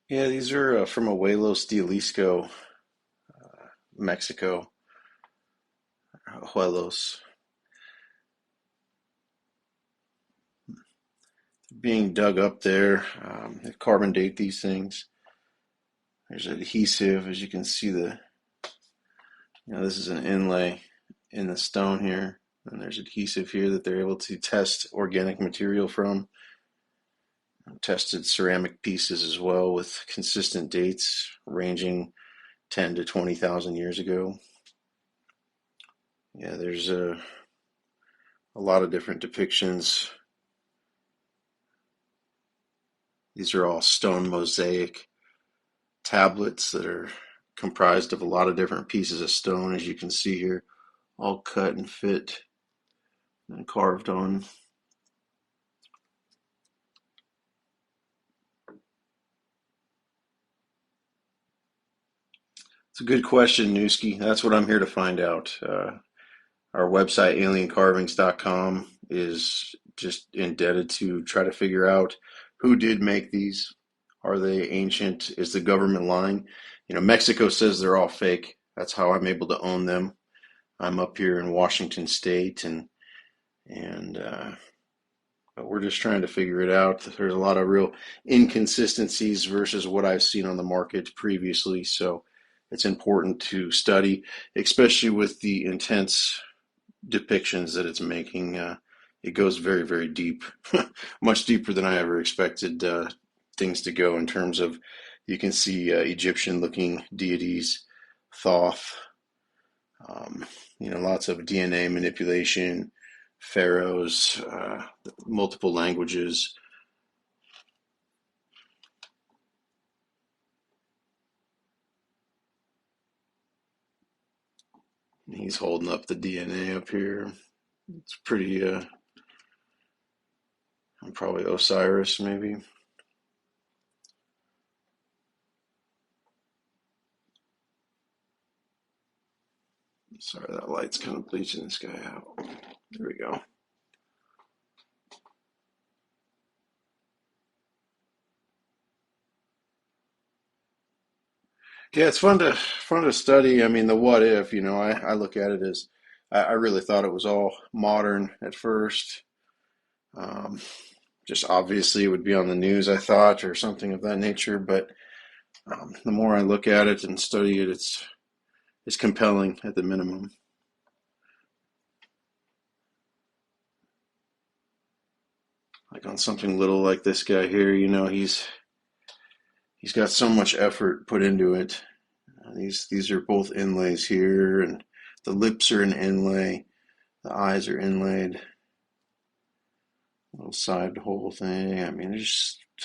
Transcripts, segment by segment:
Yeah, these are from Ojuelos, Jalisco, Mexico. Ojuelos. Being dug up there. They carbon date these things. There's adhesive, as you can see. This is an inlay in the stone here, and there's adhesive here that they're able to test organic material from. Tested ceramic pieces as well with consistent dates ranging 10 to 20,000 years ago. Yeah, there's a lot of different depictions. These are all stone mosaic tablets that are comprised of a lot of different pieces of stone, as you can see here, all cut and fit and carved on. It's a good question, Newski. That's what I'm here to find out. Our website, aliencarvings.com, is just indebted to try to figure out who did make these. Are they ancient? Is the government lying? Mexico says they're all fake. That's how I'm able to own them. I'm up here in Washington State, and but we're just trying to figure it out. There's a lot of real inconsistencies versus what I've seen on the market previously, so it's important to study, especially with the intense depictions that it's making. It goes very, very deep, much deeper than I ever expected things to go in terms of you can see Egyptian-looking deities, Thoth, um, lots of DNA manipulation, pharaohs, multiple languages. He's holding up the DNA up here. It's pretty, probably Osiris, maybe. Sorry, that light's kind of bleaching this guy out. There we go. Yeah, it's fun to study. I mean, the what if, I look at it as I really thought it was all modern at first. Um, just obviously it would be on the news, I thought, or something of that nature. But the more I look at it and study it, it's compelling at the minimum. Like on something little like this guy here, he's got so much effort put into it. These are both inlays here, and the lips are an inlay, the eyes are inlaid, little side whole thing. I mean,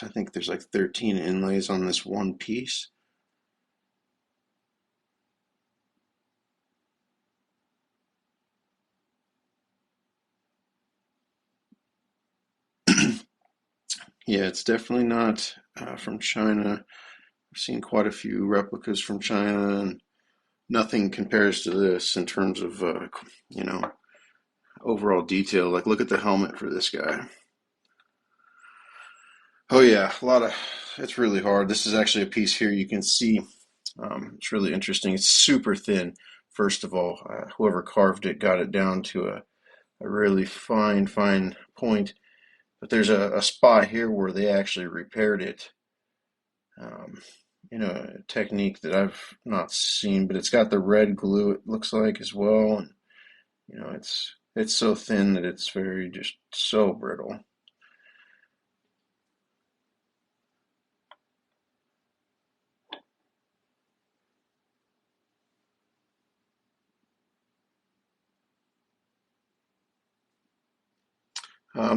I think there's like 13 inlays on this one piece. Yeah, it's definitely not from China. I've seen quite a few replicas from China, and nothing compares to this in terms of, you know, overall detail. Like, look at the helmet for this guy. Oh yeah, it's really hard. This is actually a piece here you can see. It's really interesting. It's super thin. First of all, whoever carved it got it down to a really fine point. But there's a spot here where they actually repaired it. Um, a technique that I've not seen, but it's got the red glue, it looks like, as well. And, it's so thin that it's very just so brittle.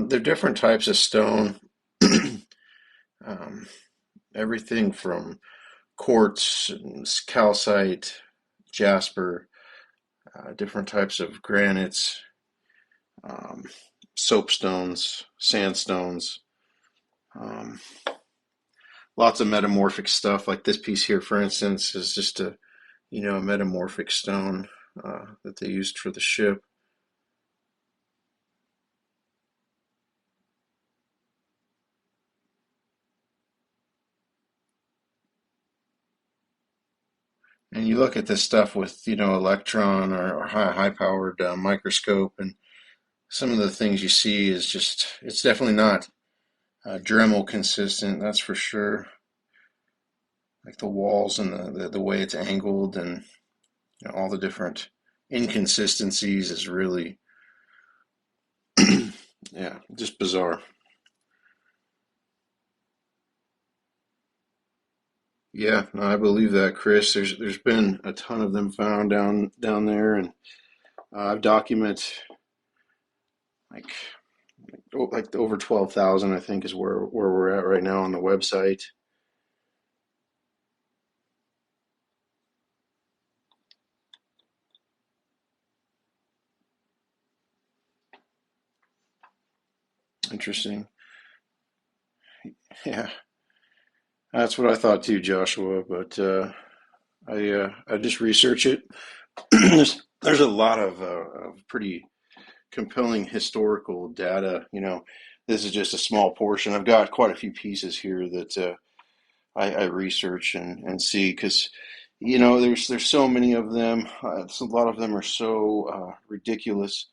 They're different types of stone. um, Everything from quartz and calcite, jasper, different types of granites, um, soapstones, sandstones, um, lots of metamorphic stuff. Like this piece here, for instance, is just a metamorphic stone that they used for the ship. And you look at this stuff with, electron or high powered microscope, and some of the things you see is just, it's definitely not Dremel consistent, that's for sure. Like the walls and the way it's angled, and all the different inconsistencies is really, yeah, just bizarre. Yeah, no, I believe that, Chris. There's been a ton of them found down there, and I've documented like like over 12,000, I think, is where we're at right now on the website. Interesting. Yeah, that's what I thought too, Joshua. But I just research it. There's a lot of pretty compelling historical data. This is just a small portion. I've got quite a few pieces here that I research and see, because there's so many of them. A lot of them are so ridiculous.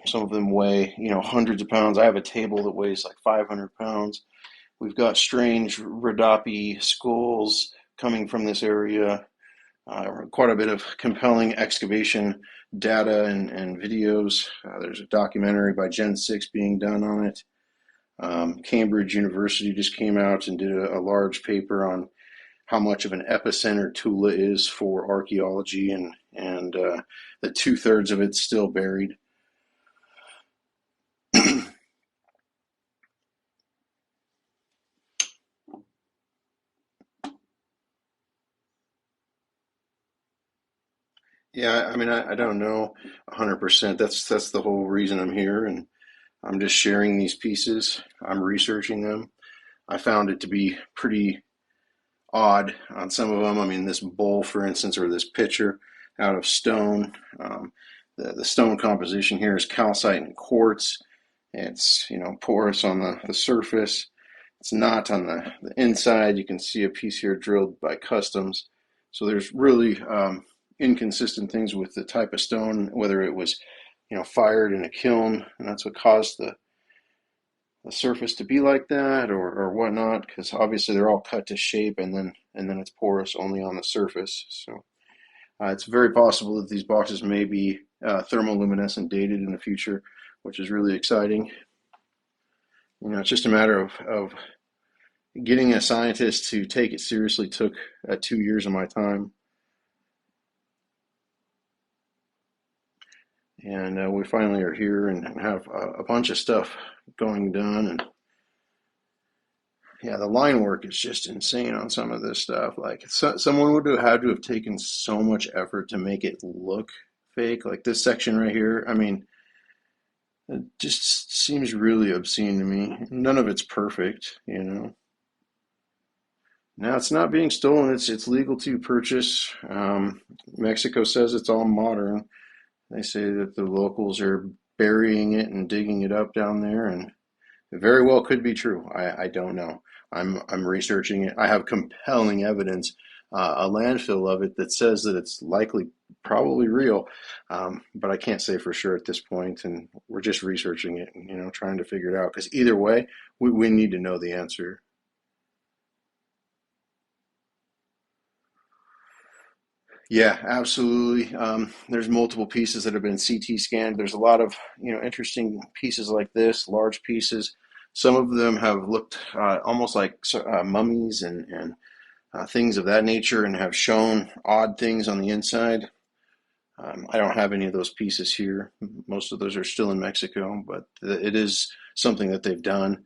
Some of them weigh hundreds of pounds. I have a table that weighs like 500 pounds. We've got strange Rhodope skulls coming from this area. Quite a bit of compelling excavation data and videos. There's a documentary by Gen 6 being done on it. Cambridge University just came out and did a large paper on how much of an epicenter Tula is for archaeology, and that two-thirds of it's still buried. Yeah, I mean, I don't know 100%. That's the whole reason I'm here, and I'm just sharing these pieces. I'm researching them. I found it to be pretty odd on some of them. I mean, this bowl, for instance, or this pitcher out of stone. The stone composition here is calcite and quartz. It's porous on the surface. It's not on the inside. You can see a piece here drilled by customs. So there's really inconsistent things with the type of stone, whether it was fired in a kiln, and that's what caused the surface to be like that, or whatnot, because obviously they're all cut to shape, and then it's porous only on the surface. So it's very possible that these boxes may be thermoluminescent dated in the future, which is really exciting. It's just a matter of getting a scientist to take it seriously. Took 2 years of my time, and we finally are here and have a bunch of stuff going done. And yeah, the line work is just insane on some of this stuff. Like, someone would have had to have taken so much effort to make it look fake. Like this section right here. I mean, it just seems really obscene to me. None of it's perfect. Now it's not being stolen. It's legal to purchase. Mexico says it's all modern. They say that the locals are burying it and digging it up down there, and it very well could be true. I don't know. I'm researching it. I have compelling evidence, a landfill of it that says that it's likely probably real, but I can't say for sure at this point. And we're just researching it and trying to figure it out. Because either way, we need to know the answer. Yeah, absolutely. There's multiple pieces that have been CT scanned. There's a lot of interesting pieces like this, large pieces. Some of them have looked almost like mummies and things of that nature, and have shown odd things on the inside. I don't have any of those pieces here. Most of those are still in Mexico, but it is something that they've done.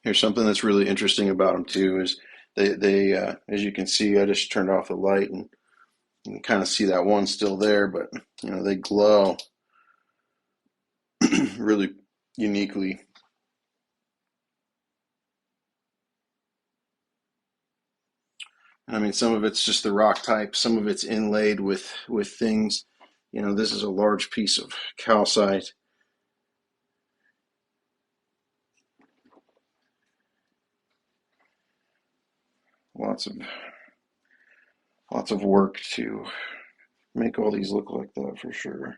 Here's something that's really interesting about them too is they as you can see, I just turned off the light, and you can kind of see that one still there, but they glow really uniquely. I mean, some of it's just the rock type, some of it's inlaid with things. This is a large piece of calcite. lots of work to make all these look like that for sure.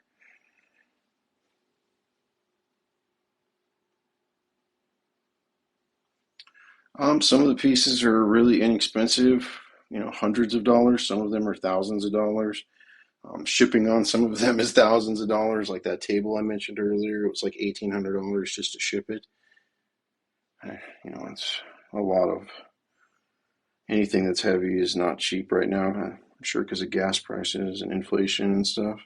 Some of the pieces are really inexpensive, hundreds of dollars. Some of them are thousands of dollars. Shipping on some of them is thousands of dollars. Like that table I mentioned earlier, it was like $1,800 just to ship it. It's a lot of anything that's heavy is not cheap right now. I'm sure because of gas prices and inflation and stuff.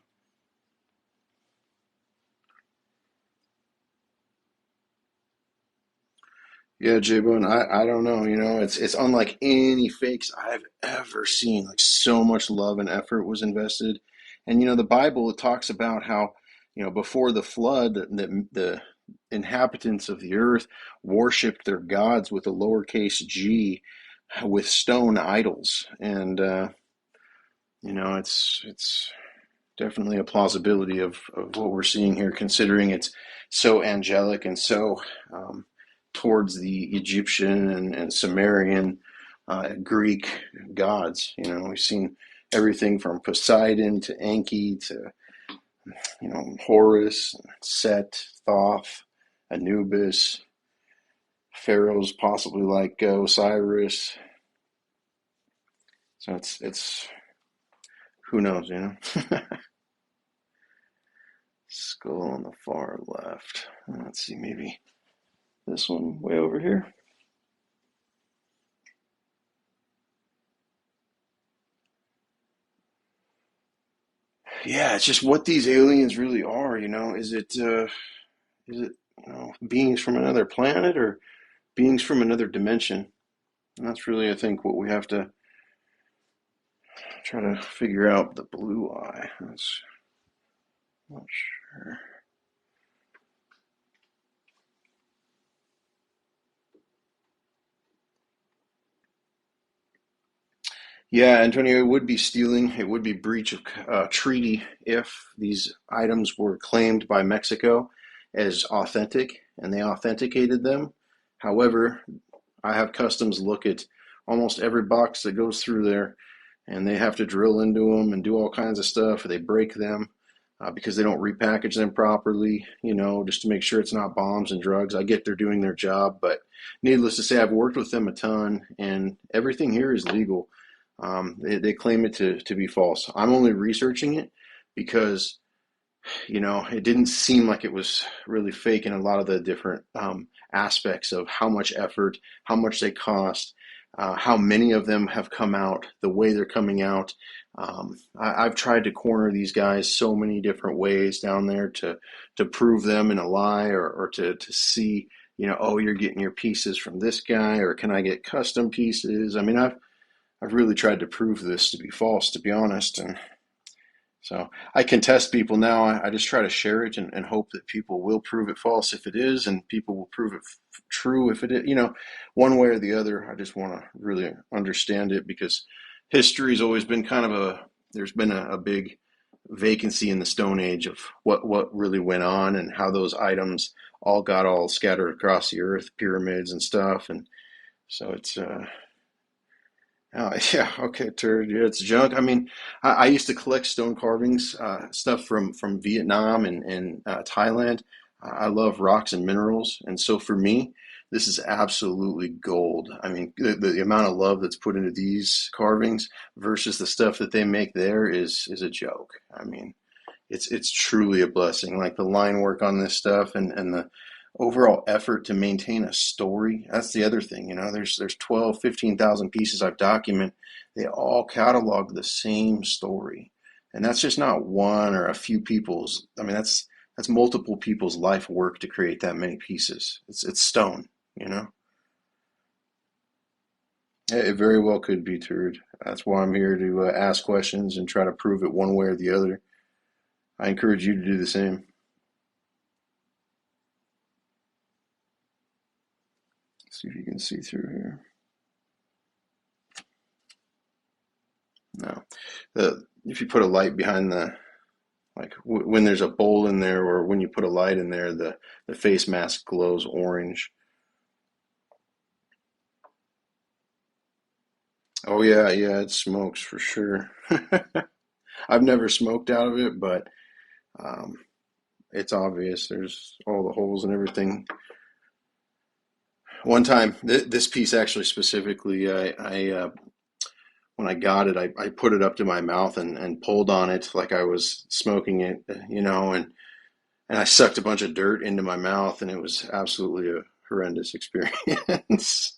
Yeah, J-Bone, I don't know, it's unlike any fakes I've ever seen. Like so much love and effort was invested. And the Bible it talks about how, before the flood, the inhabitants of the earth worshipped their gods with a lowercase g with stone idols. And it's definitely a plausibility of what we're seeing here, considering it's so angelic and so towards the Egyptian and Sumerian Greek gods. We've seen everything from Poseidon to Enki to Horus, Set, Thoth, Anubis, pharaohs possibly like Osiris. So it's who knows. Skull on the far left. Let's see, maybe this one way over here. Yeah, it's just what these aliens really are. Is it beings from another planet or beings from another dimension? And that's really, I think, what we have to try to figure out. The blue eye. That's not sure. Yeah, Antonio, it would be stealing. It would be breach of treaty if these items were claimed by Mexico as authentic and they authenticated them. However, I have customs look at almost every box that goes through there, and they have to drill into them and do all kinds of stuff. Or they break them because they don't repackage them properly, just to make sure it's not bombs and drugs. I get they're doing their job, but needless to say, I've worked with them a ton, and everything here is legal. They claim it to be false. I'm only researching it because it didn't seem like it was really fake in a lot of the different aspects of how much effort, how much they cost, how many of them have come out, the way they're coming out. I've tried to corner these guys so many different ways down there to prove them in a lie or to see, oh, you're getting your pieces from this guy, or can I get custom pieces? I mean, I've really tried to prove this to be false, to be honest. And so I can test people now. I just try to share it and hope that people will prove it false if it is, and people will prove it true if it is. One way or the other. I just want to really understand it because history's always been kind of there's been a big vacancy in the Stone Age of what really went on and how those items all got all scattered across the earth, pyramids and stuff. And so it's oh, yeah, okay, turd. Yeah, it's junk. I mean, I used to collect stone carvings, stuff from Vietnam and Thailand. I love rocks and minerals, and so for me, this is absolutely gold. I mean, the amount of love that's put into these carvings versus the stuff that they make there is a joke. I mean, it's truly a blessing. Like the line work on this stuff and the overall effort to maintain a story. That's the other thing, there's 12, 15,000 pieces I've documented. They all catalog the same story. And that's just not one or a few people's. I mean, that's multiple people's life work to create that many pieces. It's stone, you know. It very well could be turd. That's why I'm here to ask questions and try to prove it one way or the other. I encourage you to do the same. See if you can see through here. No. If you put a light behind like when there's a bowl in there or when you put a light in there, the face mask glows orange. Oh yeah, yeah, it smokes for sure. I've never smoked out of it, but um, it's obvious. There's all the holes and everything. One time, this piece actually specifically, when I got it, I put it up to my mouth and pulled on it like I was smoking it, and I sucked a bunch of dirt into my mouth, and it was absolutely a horrendous experience.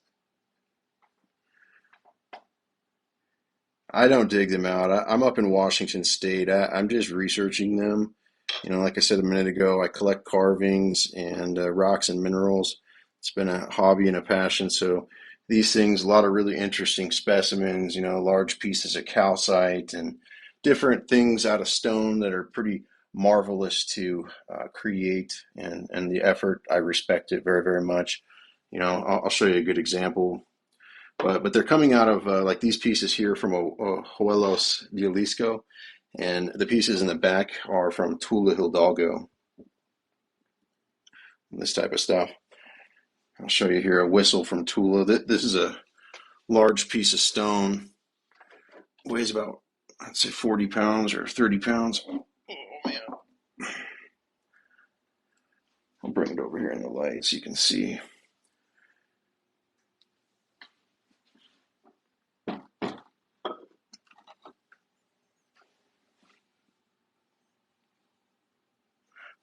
I don't dig them out. I'm up in Washington State. I'm just researching them. Like I said a minute ago, I collect carvings and rocks and minerals. It's been a hobby and a passion. So these things, a lot of really interesting specimens, large pieces of calcite and different things out of stone that are pretty marvelous to create. And the effort, I respect it very, very much. I'll show you a good example. But they're coming out of like these pieces here from Ojuelos, Jalisco, and the pieces in the back are from Tula, Hidalgo. This type of stuff. I'll show you here a whistle from Tula. This is a large piece of stone. Weighs about, I'd say, 40 pounds or 30 pounds. Oh man. I'll bring it over here in the light so you can see.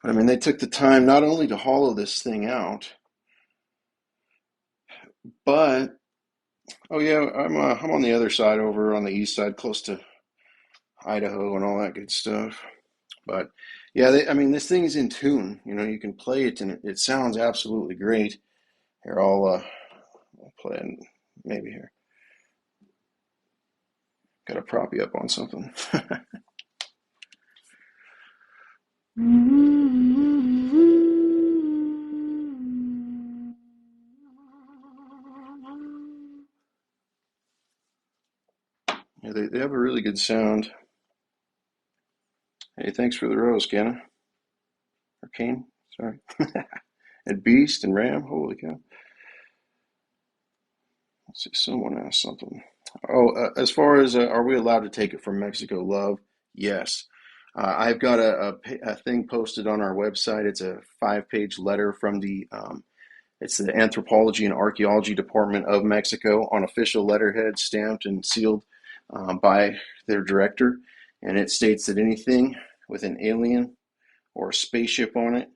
But I mean, they took the time not only to hollow this thing out, but oh yeah, I'm on the other side over on the east side, close to Idaho and all that good stuff. But yeah, I mean, this thing is in tune. You can play it and it sounds absolutely great. Here, I'll play it maybe here. Got to prop you up on something. Yeah, they have a really good sound. Hey, thanks for the rose, Kenna. Or Kane, sorry. And Beast and Ram, holy cow. Let's see, someone asked something. Oh, as far as are we allowed to take it from Mexico, love? Yes. I've got a thing posted on our website. It's a 5-page letter from it's the Anthropology and Archaeology Department of Mexico on official letterhead, stamped and sealed by their director. And it states that anything with an alien or a spaceship on it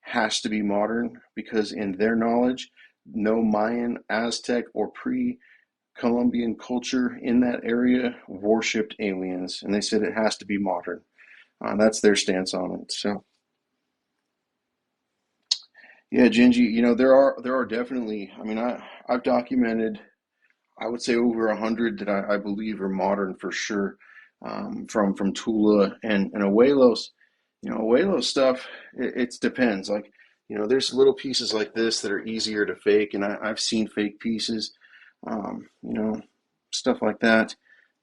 has to be modern because, in their knowledge, no Mayan, Aztec, or pre Columbian culture in that area worshipped aliens. And they said it has to be modern. That's their stance on it. So, yeah, Gingy, there are definitely. I mean, I've documented, I would say, over 100 that I believe are modern for sure, from Tula and Abuelos. Abuelos stuff. It depends. Like, there's little pieces like this that are easier to fake, and I've seen fake pieces. Stuff like that.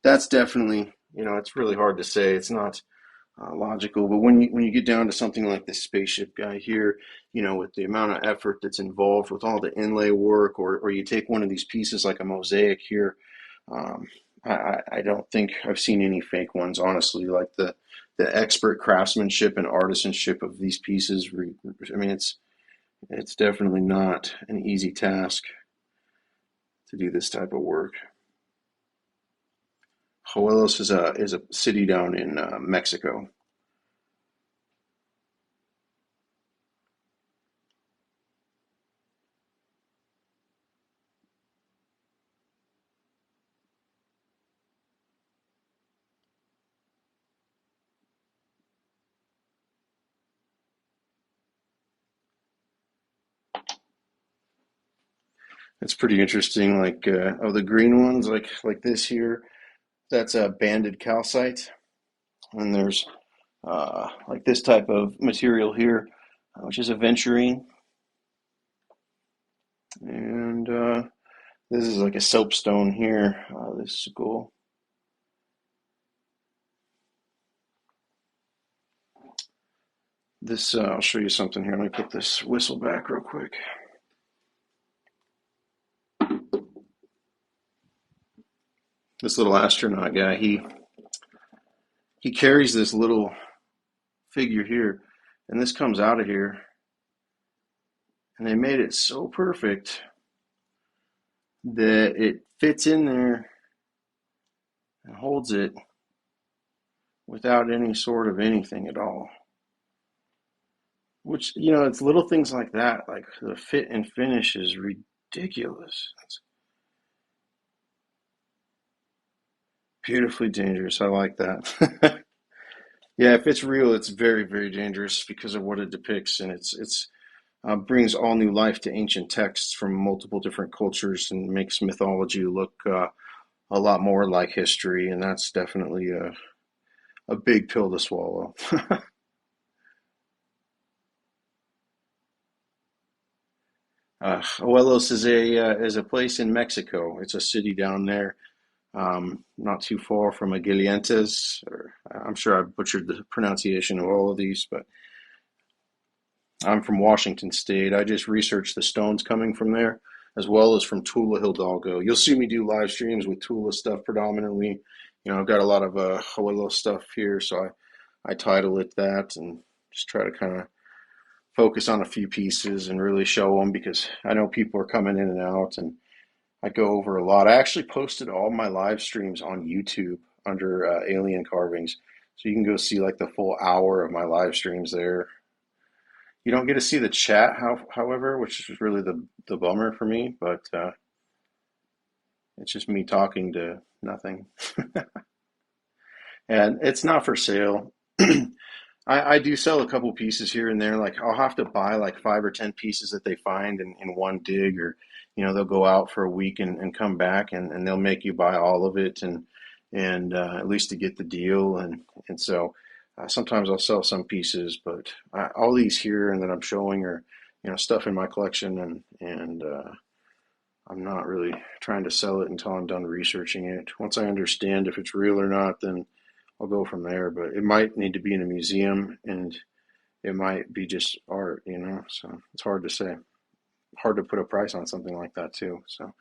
That's definitely, it's really hard to say. It's not logical. But when you get down to something like this spaceship guy here, with the amount of effort that's involved with all the inlay work, or you take one of these pieces like a mosaic here, um, I don't think I've seen any fake ones, honestly. Like the expert craftsmanship and artisanship of these pieces. I mean, it's definitely not an easy task to do this type of work. Ojuelos is a city down in Mexico. It's pretty interesting. Like the green ones, like this here, that's a banded calcite, and there's like this type of material here, which is a aventurine, and this is like a soapstone here. This is cool. This I'll show you something here. Let me put this whistle back real quick. This little astronaut guy, he carries this little figure here, and this comes out of here, and they made it so perfect that it fits in there and holds it without any sort of anything at all. Which, it's little things like that, like the fit and finish is ridiculous. It's beautifully dangerous. I like that. Yeah, if it's real, it's very, very dangerous because of what it depicts, and it's brings all new life to ancient texts from multiple different cultures and makes mythology look a lot more like history, and that's definitely a big pill to swallow. Ojuelos is a place in Mexico. It's a city down there, not too far from Aguilientes. Or I'm sure I butchered the pronunciation of all of these, but I'm from Washington State. I just researched the stones coming from there, as well as from Tula, Hidalgo. You'll see me do live streams with Tula stuff predominantly. I've got a lot of Ojuelos stuff here, so I title it that and just try to kind of focus on a few pieces and really show them because I know people are coming in and out, and I go over a lot. I actually posted all my live streams on YouTube under Alien Carvings, so you can go see like the full hour of my live streams there. You don't get to see the chat, however, which is really the bummer for me, but it's just me talking to nothing. And it's not for sale. I do sell a couple pieces here and there. Like I'll have to buy like 5 or 10 pieces that they find in one dig, or they'll go out for a week and come back, and they'll make you buy all of it, and at least to get the deal, and so sometimes I'll sell some pieces, but all these here and that I'm showing are stuff in my collection, and I'm not really trying to sell it until I'm done researching it. Once I understand if it's real or not, then I'll go from there. But it might need to be in a museum, and it might be just art. So it's hard to say. Hard to put a price on something like that too. So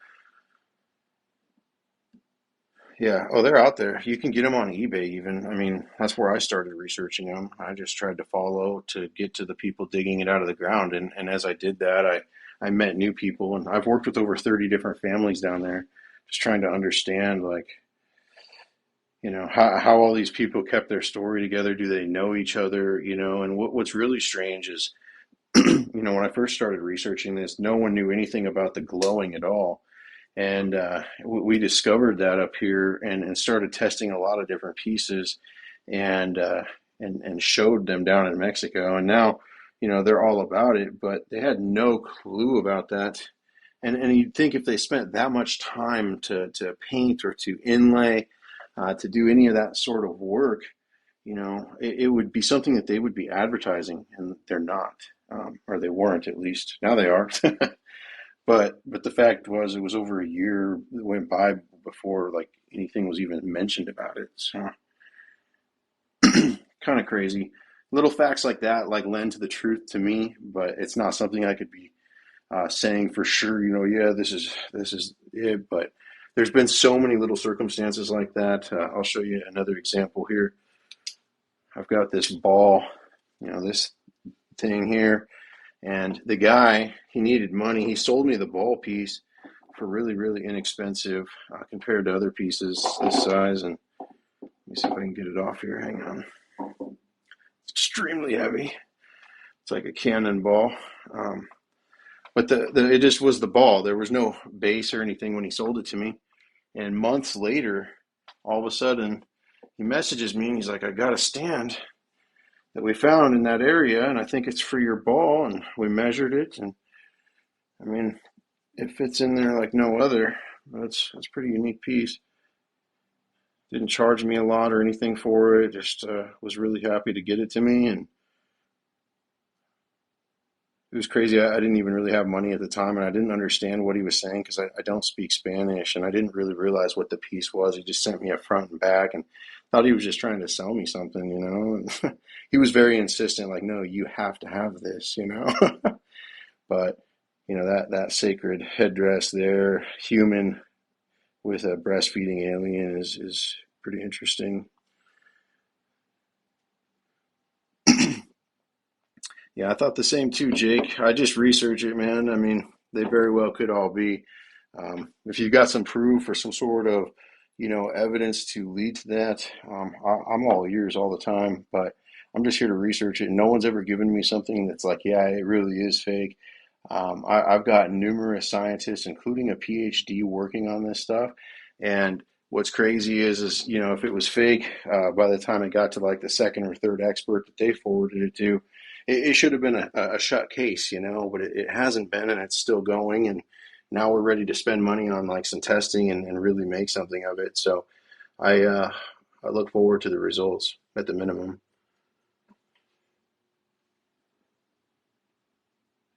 yeah. Oh, they're out there. You can get them on eBay even. I mean, that's where I started researching them. I just tried to follow to get to the people digging it out of the ground. And as I did that, I met new people, and I've worked with over 30 different families down there, just trying to understand like, how all these people kept their story together. Do they know each other? And what's really strange is, when I first started researching this, no one knew anything about the glowing at all. And we discovered that up here, and started testing a lot of different pieces, and and showed them down in Mexico. And now, they're all about it, but they had no clue about that. And you'd think if they spent that much time to paint or to inlay, to do any of that sort of work, it would be something that they would be advertising, and they're not, or they weren't at least. Now they are. But the fact was, it was over a year that went by before like anything was even mentioned about it. So kind of crazy. Little facts like that like lend to the truth to me, but it's not something I could be saying for sure. Yeah, this is it. But there's been so many little circumstances like that. I'll show you another example here. I've got this ball, this thing here, and the guy, he needed money. He sold me the ball piece for really, really inexpensive compared to other pieces this size. And let me see if I can get it off here. Hang on. It's extremely heavy. It's like a cannonball. But it just was the ball. There was no base or anything when he sold it to me. And months later, all of a sudden, he messages me and he's like, I got a stand that we found in that area, and I think it's for your ball. And we measured it, and I mean, it fits in there like no other. That's a pretty unique piece. Didn't charge me a lot or anything for it. Just was really happy to get it to me, and it was crazy. I didn't even really have money at the time, and I didn't understand what he was saying because I don't speak Spanish, and I didn't really realize what the piece was. He just sent me a front and back, and thought he was just trying to sell me something. And he was very insistent, like, no, you have to have this. But that sacred headdress there, human, with a breastfeeding alien is pretty interesting. Yeah, I thought the same too, Jake. I just research it, man. I mean, they very well could all be. If you've got some proof or some sort of, evidence to lead to that, I'm all ears all the time. But I'm just here to research it. No one's ever given me something that's like, yeah, it really is fake. I've got numerous scientists, including a PhD, working on this stuff. And what's crazy is if it was fake, by the time it got to like the second or third expert that they forwarded it to, it should have been a shut case, but it hasn't been, and it's still going. And now we're ready to spend money on like some testing and really make something of it. So I look forward to the results at the minimum.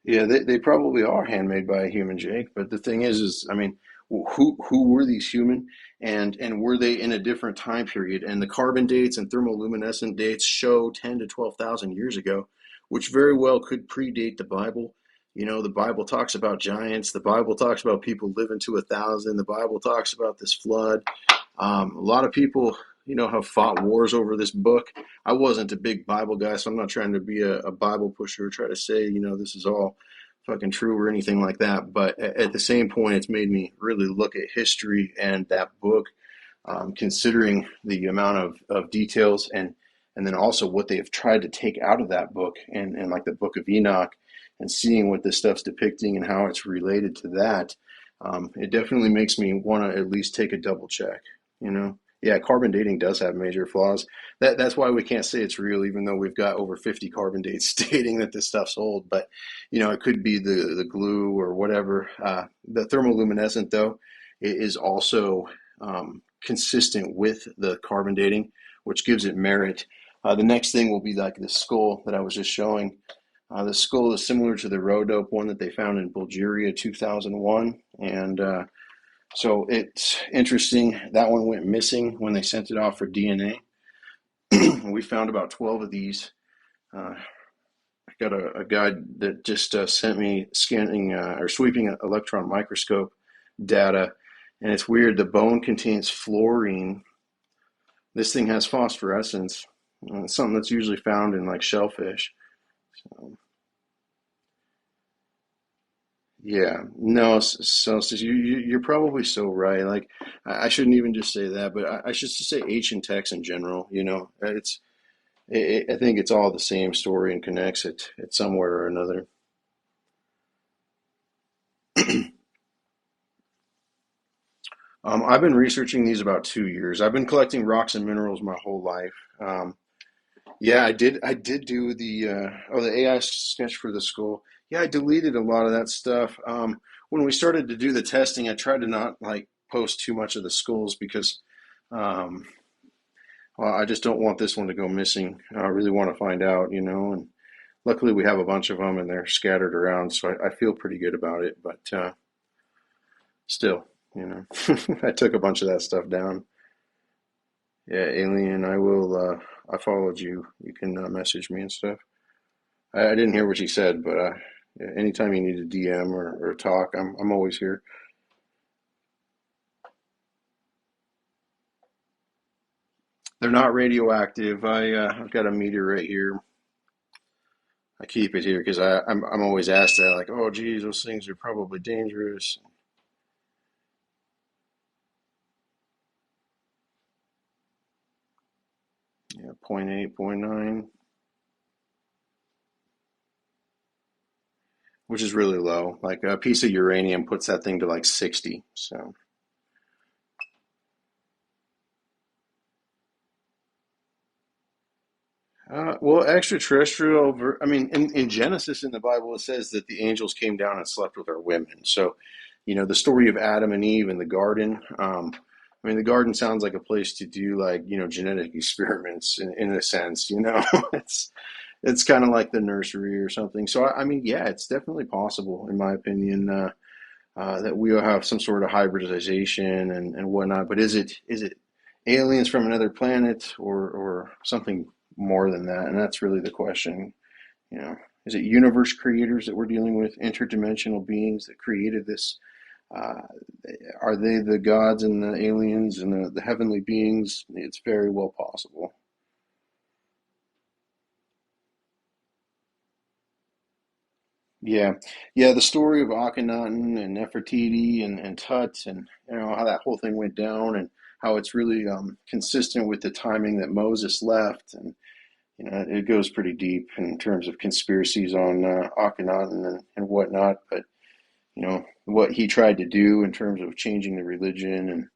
Yeah, they probably are handmade by a human, Jake. But the thing is I mean, who were these human, and were they in a different time period? And the carbon dates and thermoluminescent dates show 10 to 12,000 years ago, which very well could predate the Bible. The Bible talks about giants. The Bible talks about people living to 1,000. The Bible talks about this flood. A lot of people, have fought wars over this book. I wasn't a big Bible guy, so I'm not trying to be a Bible pusher or try to say, this is all fucking true or anything like that. But at the same point, it's made me really look at history and that book, considering the amount of details and then also what they have tried to take out of that book and like the Book of Enoch and seeing what this stuff's depicting and how it's related to that. It definitely makes me want to at least take a double check, you know? Yeah, carbon dating does have major flaws. That's why we can't say it's real, even though we've got over 50 carbon dates stating that this stuff's old. But it could be the glue or whatever. The thermoluminescent though is also consistent with the carbon dating, which gives it merit. The next thing will be like the skull that I was just showing. The skull is similar to the Rhodope one that they found in Bulgaria 2001, and so it's interesting. That one went missing when they sent it off for DNA. We found about 12 of these. I got a guy that just sent me scanning or sweeping electron microscope data, and it's weird. The bone contains fluorine. This thing has phosphorescence. It's something that's usually found in like shellfish. So, yeah, no, so you're probably so right. Like, I shouldn't even just say that, but I should just say ancient texts in general. I think it's all the same story and connects it at somewhere or another. I've been researching these about 2 years. I've been collecting rocks and minerals my whole life. Yeah, I did do the AI sketch for the school. Yeah, I deleted a lot of that stuff. When we started to do the testing, I tried to not like post too much of the skulls because um, well, I just don't want this one to go missing. I really want to find out, and luckily we have a bunch of them and they're scattered around, so I feel pretty good about it. But still, I took a bunch of that stuff down. Yeah, Alien, I will. I followed you. You can message me and stuff. I didn't hear what you said, but yeah, anytime you need a DM or talk, I'm always here. They're not radioactive. I've got a meter right here. I keep it here because I'm always asked that, like, oh geez, those things are probably dangerous. Yeah, zero point 0.8, zero point 0.9, which is really low. Like a piece of uranium puts that thing to like 60. So, well, extraterrestrial. I mean, in Genesis in the Bible, it says that the angels came down and slept with our women. So, the story of Adam and Eve in the garden. I mean, the garden sounds like a place to do like genetic experiments in a sense. It's kind of like the nursery or something. So, I mean, yeah, it's definitely possible, in my opinion, that we will have some sort of hybridization and whatnot. But is it aliens from another planet or something more than that? And that's really the question. You know, is it universe creators that we're dealing with, interdimensional beings that created this Uh, are they the gods and the aliens and the heavenly beings? It's very well possible. Yeah, yeah. The story of Akhenaten and Nefertiti and Tut, and how that whole thing went down, and how it's really consistent with the timing that Moses left, and it goes pretty deep in terms of conspiracies on Akhenaten and whatnot. But what he tried to do in terms of changing the religion,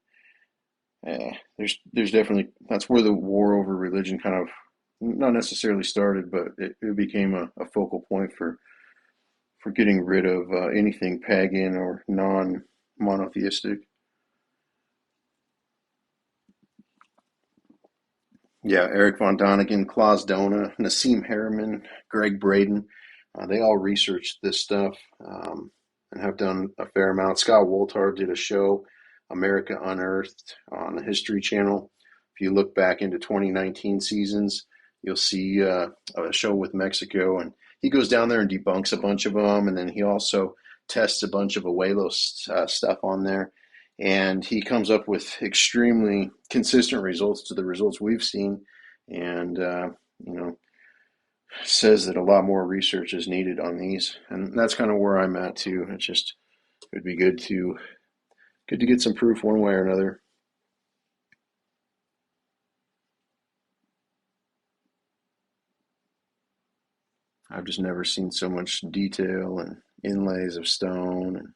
and there's definitely that's where the war over religion kind of not necessarily started, but it became a focal point for getting rid of anything pagan or non-monotheistic. Yeah, Eric von Doniken, Klaus Dona, Nassim Harriman, Greg Braden, they all researched this stuff and have done a fair amount. Scott Woltard did a show, America Unearthed, on the History Channel. If you look back into 2019 seasons, you'll see a show with Mexico, and he goes down there and debunks a bunch of them, and then he also tests a bunch of Ojuelos stuff on there, and he comes up with extremely consistent results to the results we've seen, and you know says that a lot more research is needed on these, and that's kind of where I'm at too. It's just it'd be good to get some proof one way or another. I've just never seen so much detail and inlays of stone, and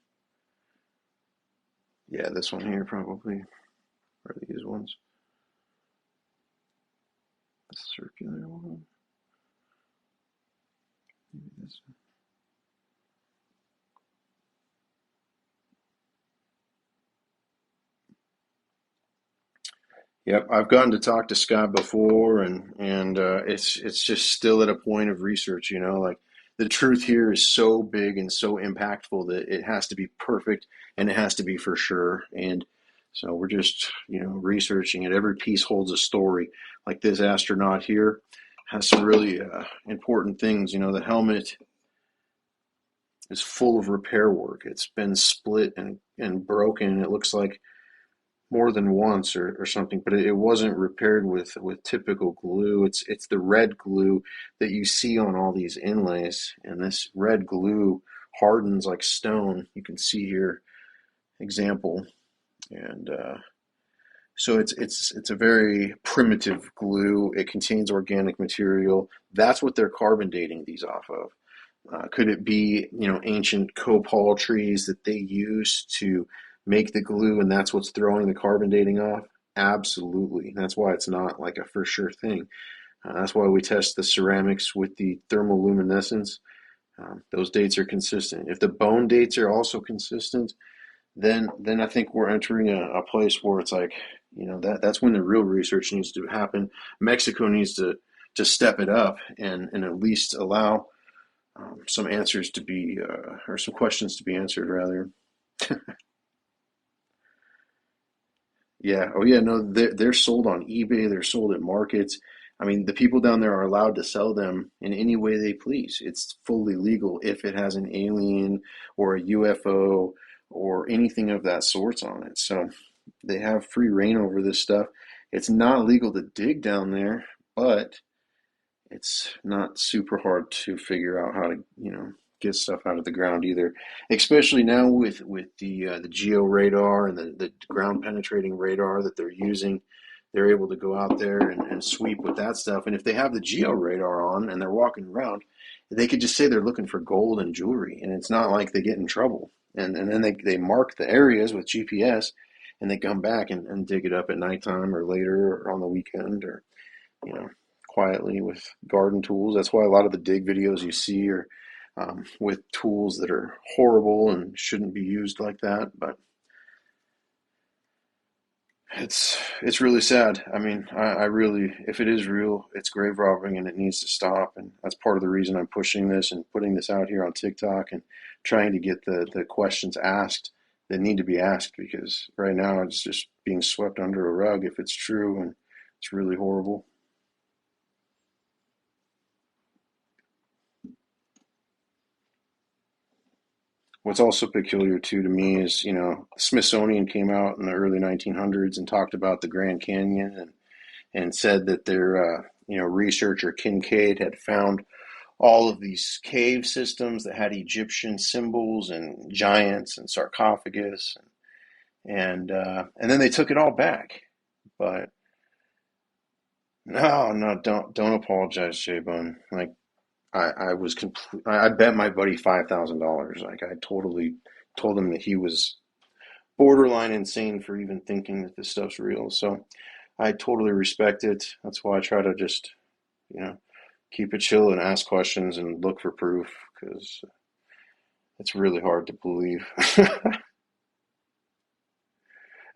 yeah, this one here probably, or these ones, the circular one, maybe this. Yep, I've gotten to talk to Scott before, and it's just still at a point of research. Like the truth here is so big and so impactful that it has to be perfect and it has to be for sure. And so we're just researching it. Every piece holds a story. Like this astronaut here has some really important things. The helmet is full of repair work. It's been split and broken. It looks like more than once or something, but it wasn't repaired with typical glue. It's the red glue that you see on all these inlays, and this red glue hardens like stone. You can see here example, and so it's a very primitive glue. It contains organic material. That's what they're carbon dating these off of. Could it be, ancient copal trees that they use to make the glue, and that's what's throwing the carbon dating off? Absolutely. That's why it's not like a for sure thing. That's why we test the ceramics with the thermal luminescence. Those dates are consistent. If the bone dates are also consistent, then I think we're entering a place where it's like, that's when the real research needs to happen. Mexico needs to step it up and at least allow some answers to be, or some questions to be answered, rather. Yeah. Oh, yeah. No, they're sold on eBay. They're sold at markets. I mean, the people down there are allowed to sell them in any way they please. It's fully legal if it has an alien or a UFO or anything of that sort on it. So they have free reign over this stuff. It's not legal to dig down there, but it's not super hard to figure out how to, get stuff out of the ground either. Especially now with the geo radar and the ground penetrating radar that they're using, they're able to go out there and sweep with that stuff. And if they have the geo radar on and they're walking around, they could just say they're looking for gold and jewelry, and it's not like they get in trouble. And then they mark the areas with GPS, and they come back and dig it up at nighttime or later or on the weekend, or you know, quietly with garden tools. That's why a lot of the dig videos you see are with tools that are horrible and shouldn't be used like that. But it's really sad. I mean, I really, if it is real, it's grave robbing and it needs to stop. And that's part of the reason I'm pushing this and putting this out here on TikTok and trying to get the questions asked that need to be asked, because right now it's just being swept under a rug if it's true, and it's really horrible. What's also peculiar too to me is, Smithsonian came out in the early 1900s and talked about the Grand Canyon and said that their, researcher Kincaid had found all of these cave systems that had Egyptian symbols and giants and sarcophagus, and then they took it all back. But no, no, don't apologize, Jay Bun. Like I was complete. I bet my buddy $5,000. Like I totally told him that he was borderline insane for even thinking that this stuff's real. So I totally respect it. That's why I try to just, you know, keep it chill and ask questions and look for proof because it's really hard to believe.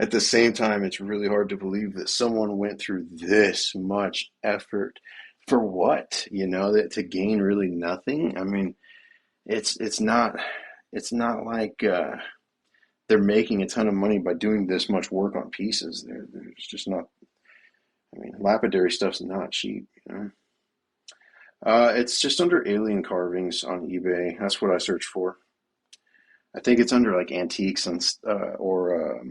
At the same time, it's really hard to believe that someone went through this much effort for what? That to gain really nothing. I mean, it's not like they're making a ton of money by doing this much work on pieces. There's just not. I mean, lapidary stuff's not cheap. It's just under alien carvings on eBay. That's what I searched for. I think it's under like antiques and or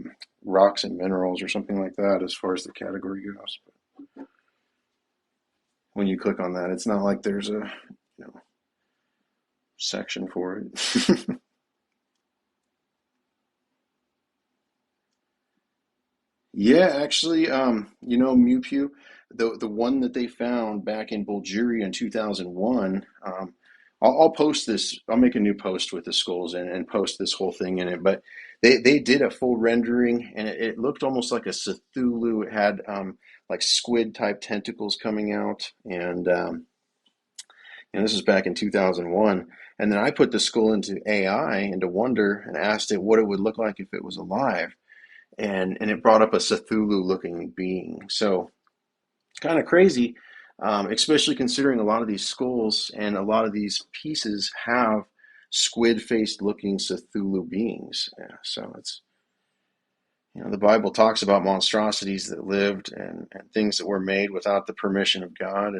rocks and minerals or something like that as far as the category goes. But when you click on that, it's not like there's a section for it. Yeah, actually, Mewpew, the one that they found back in Bulgaria in 2001. I'll post this. I'll make a new post with the skulls and post this whole thing in it. But they did a full rendering, and it looked almost like a Cthulhu. It had like squid type tentacles coming out, and this was back in 2001. And then I put the skull into AI, into Wonder, and asked it what it would look like if it was alive, and it brought up a Cthulhu looking being. So kind of crazy, especially considering a lot of these skulls and a lot of these pieces have squid faced looking Cthulhu beings. Yeah, so it's the Bible talks about monstrosities that lived and things that were made without the permission of God,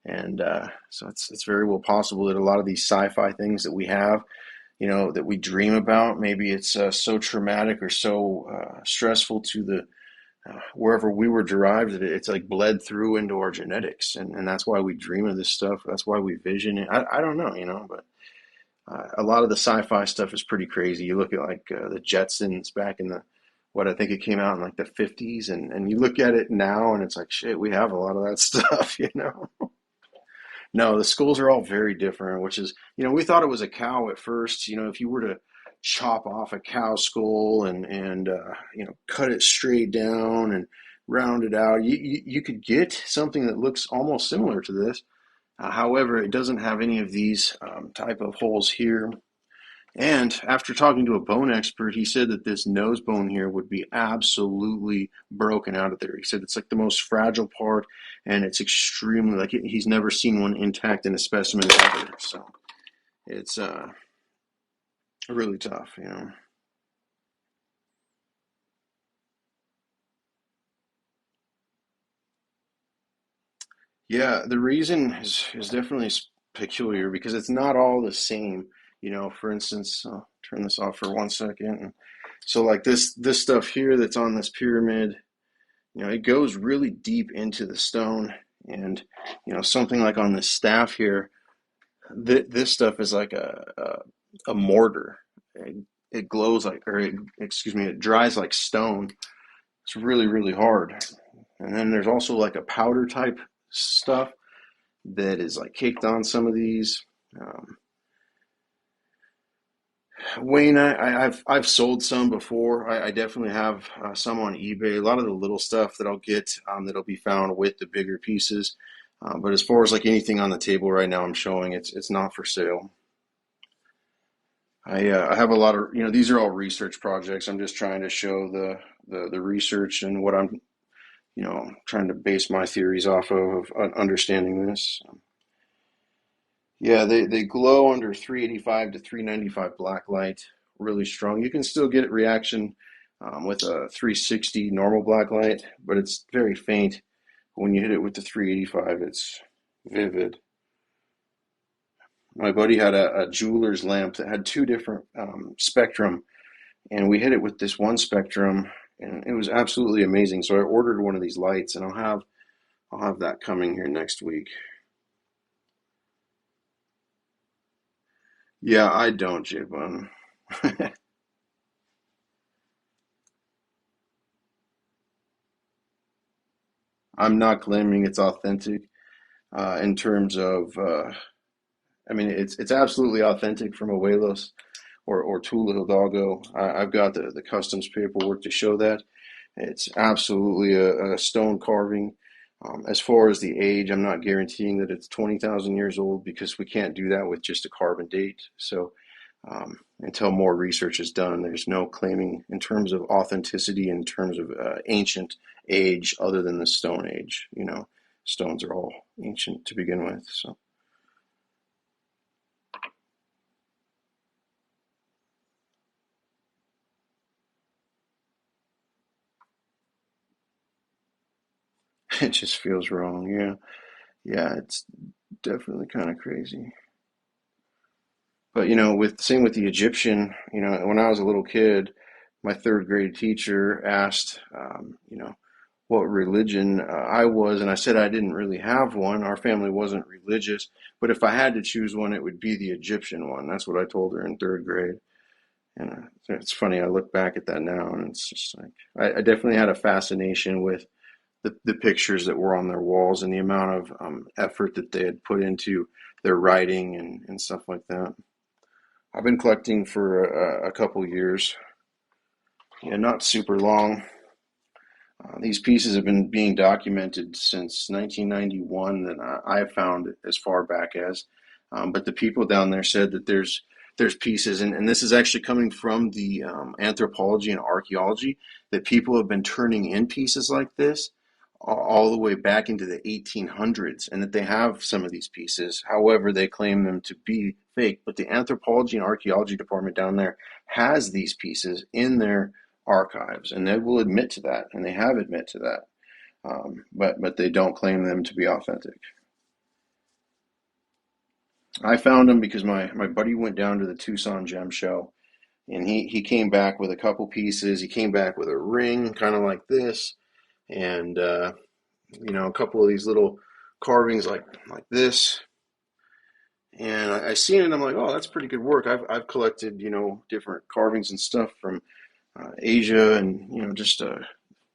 and so it's very well possible that a lot of these sci-fi things that we have, that we dream about, maybe it's so traumatic or so stressful to the wherever we were derived that it's like bled through into our genetics, and that's why we dream of this stuff. That's why we vision it. I don't know, but a lot of the sci-fi stuff is pretty crazy. You look at like the Jetsons back in the what I think it came out in like the 50s, and you look at it now and it's like shit, we have a lot of that stuff. No, the skulls are all very different, which is, we thought it was a cow at first. If you were to chop off a cow skull and cut it straight down and round it out, you could get something that looks almost similar to this. However, it doesn't have any of these type of holes here. And after talking to a bone expert, he said that this nose bone here would be absolutely broken out of there. He said it's like the most fragile part, and it's extremely like he's never seen one intact in a specimen ever. So it's really tough. Yeah, the reason is definitely peculiar because it's not all the same. For instance, I'll turn this off for 1 second. So like this stuff here that's on this pyramid, it goes really deep into the stone, and something like on this staff here, this stuff is like a mortar. It glows like, or excuse me, it dries like stone. It's really really hard. And then there's also like a powder type stuff that is like caked on some of these. Um, Wayne, I've sold some before. I definitely have some on eBay. A lot of the little stuff that I'll get that'll be found with the bigger pieces. But as far as like anything on the table right now, I'm showing it's not for sale. I have a lot of these are all research projects. I'm just trying to show the research and what I'm trying to base my theories off of understanding this. Yeah, they glow under 385 to 395 black light, really strong. You can still get reaction with a 360 normal black light, but it's very faint. When you hit it with the 385, it's vivid. My buddy had a jeweler's lamp that had two different spectrum, and we hit it with this one spectrum, and it was absolutely amazing. So I ordered one of these lights, and I'll have that coming here next week. Yeah, I don't, J-Bun. I'm not claiming it's authentic in terms of. I mean, it's absolutely authentic from Ojuelos or Tula, Hidalgo. I've got the customs paperwork to show that. It's absolutely a stone carving. As far as the age, I'm not guaranteeing that it's 20,000 years old because we can't do that with just a carbon date. So until more research is done, there's no claiming in terms of authenticity, in terms of ancient age, other than the Stone Age. Stones are all ancient to begin with. So it just feels wrong. Yeah, yeah, it's definitely kind of crazy. But with same with the Egyptian, when I was a little kid, my third grade teacher asked, what religion I was, and I said I didn't really have one. Our family wasn't religious, but if I had to choose one, it would be the Egyptian one. That's what I told her in third grade. And it's funny, I look back at that now, and it's just like I definitely had a fascination with the pictures that were on their walls and the amount of effort that they had put into their writing and stuff like that. I've been collecting for a couple years. Yeah, not super long. These pieces have been being documented since 1991 that I have found as far back as. But the people down there said that there's pieces, and this is actually coming from the anthropology and archaeology, that people have been turning in pieces like this all the way back into the 1800s, and that they have some of these pieces. However, they claim them to be fake. But the anthropology and archaeology department down there has these pieces in their archives, and they will admit to that, and they have admit to that. But they don't claim them to be authentic. I found them because my buddy went down to the Tucson Gem Show, and he came back with a couple pieces. He came back with a ring, kind of like this, and a couple of these little carvings like this. And I seen it, and I'm like, oh, that's pretty good work. I've collected different carvings and stuff from Asia, and just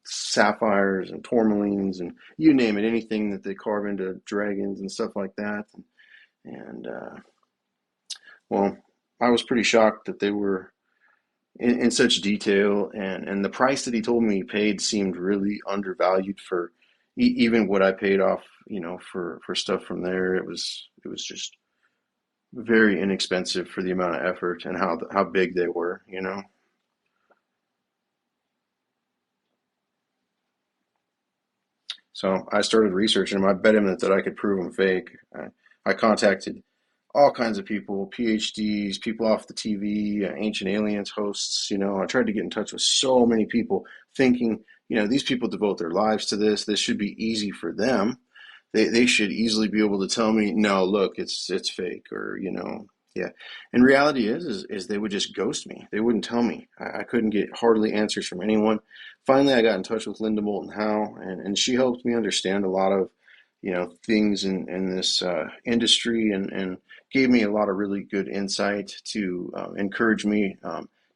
sapphires and tourmalines and you name it, anything that they carve into dragons and stuff like that. And well, I was pretty shocked that they were in such detail, and the price that he told me he paid seemed really undervalued for even what I paid off, for stuff from there. It was just very inexpensive for the amount of effort and how big they were. So I started researching them. I bet him that I could prove them fake. I contacted all kinds of people, PhDs, people off the TV, Ancient Aliens hosts. I tried to get in touch with so many people, thinking, these people devote their lives to this. This should be easy for them. They should easily be able to tell me, no, look, it's fake, or yeah. And reality is they would just ghost me. They wouldn't tell me. I couldn't get hardly answers from anyone. Finally, I got in touch with Linda Moulton Howe, and she helped me understand a lot of things in this industry, and gave me a lot of really good insight to encourage me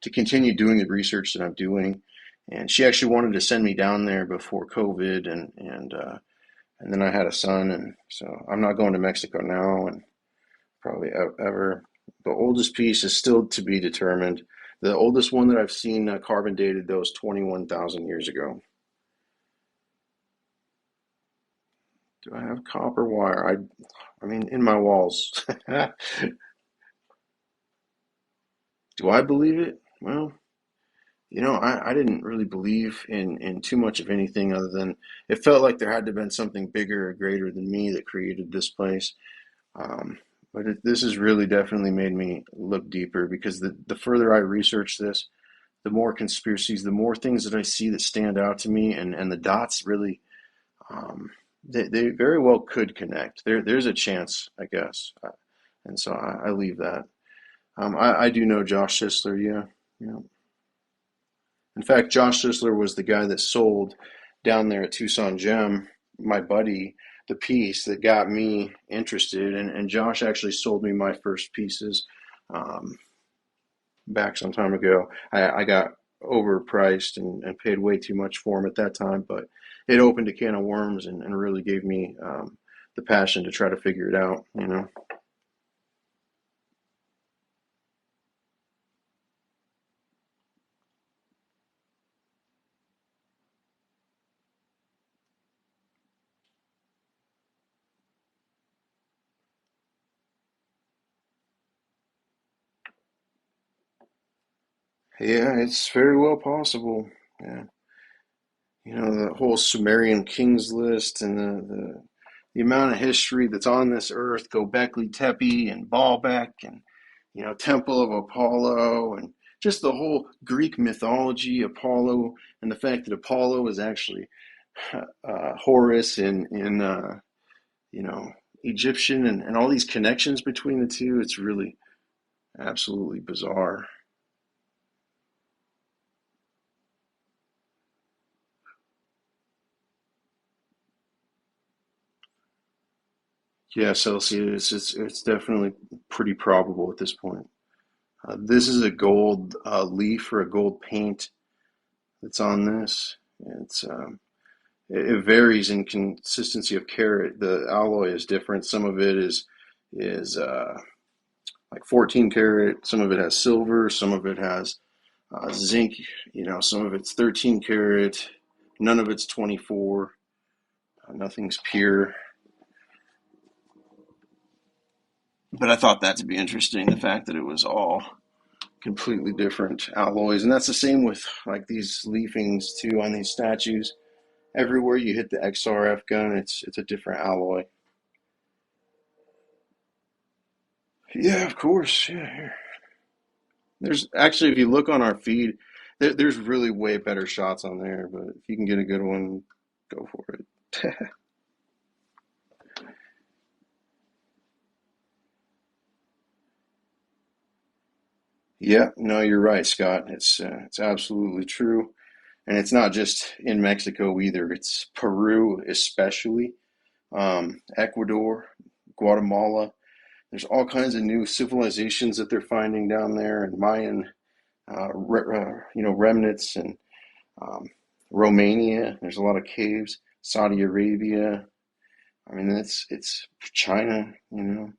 to continue doing the research that I'm doing. And she actually wanted to send me down there before COVID, and then I had a son, and so I'm not going to Mexico now, and probably ever. The oldest piece is still to be determined. The oldest one that I've seen carbon dated, though, is 21,000 years ago. Do I have copper wire? I mean, in my walls. Do I believe it? Well, I didn't really believe in too much of anything other than it felt like there had to have been something bigger or greater than me that created this place. Um, this has really definitely made me look deeper, because the further I research this, the more conspiracies, the more things that I see that stand out to me, and the dots really, um, they very well could connect. There's a chance, I guess. and so I leave that. I do know Josh Sisler, yeah, yeah. In fact, Josh Sisler was the guy that sold down there at Tucson Gem, my buddy, the piece that got me interested. And Josh actually sold me my first pieces um, back some time ago. I got overpriced and paid way too much for them at that time, but it opened a can of worms and really gave me the passion to try to figure it out, you know? Yeah, it's very well possible. Yeah. You know, the whole Sumerian kings list and the amount of history that's on this earth, Göbekli Tepe and Baalbek and, you know, Temple of Apollo and just the whole Greek mythology, Apollo, and the fact that Apollo is actually Horus in you know, Egyptian and all these connections between the two. It's really absolutely bizarre. Yeah, Celsius, it's definitely pretty probable at this point. This is a gold leaf or a gold paint that's on this. It's it varies in consistency of carat. The alloy is different. Some of it is like 14 karat. Some of it has silver. Some of it has zinc. You know, some of it's 13 karat. None of it's 24. Nothing's pure. But I thought that to be interesting. The fact that it was all completely different alloys, and that's the same with like these leafings too on these statues. Everywhere you hit the XRF gun, it's a different alloy. Yeah, of course. Yeah, there's actually, if you look on our feed, there's really way better shots on there. But if you can get a good one, go for it. Yeah, no, you're right, Scott. It's absolutely true, and it's not just in Mexico either. It's Peru, especially, Ecuador, Guatemala. There's all kinds of new civilizations that they're finding down there, and Mayan, you know, remnants, and um, Romania. There's a lot of caves. Saudi Arabia. I mean, it's China. You know,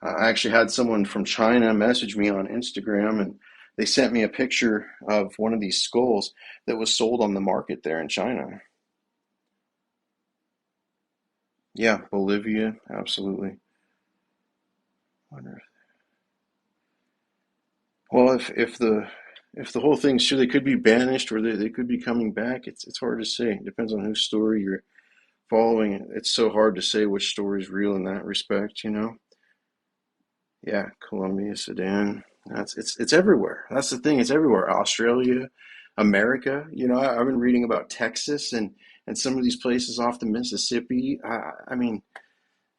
I actually had someone from China message me on Instagram, and they sent me a picture of one of these skulls that was sold on the market there in China. Yeah, Bolivia, absolutely. Wonder. Well, if the whole thing's true, they could be banished or they could be coming back. It's hard to say. It depends on whose story you're following. It's so hard to say which story is real in that respect, you know? Yeah, Colombia, Sudan. It's everywhere. That's the thing. It's everywhere. Australia, America. You know, I've been reading about Texas and some of these places off the Mississippi. I mean,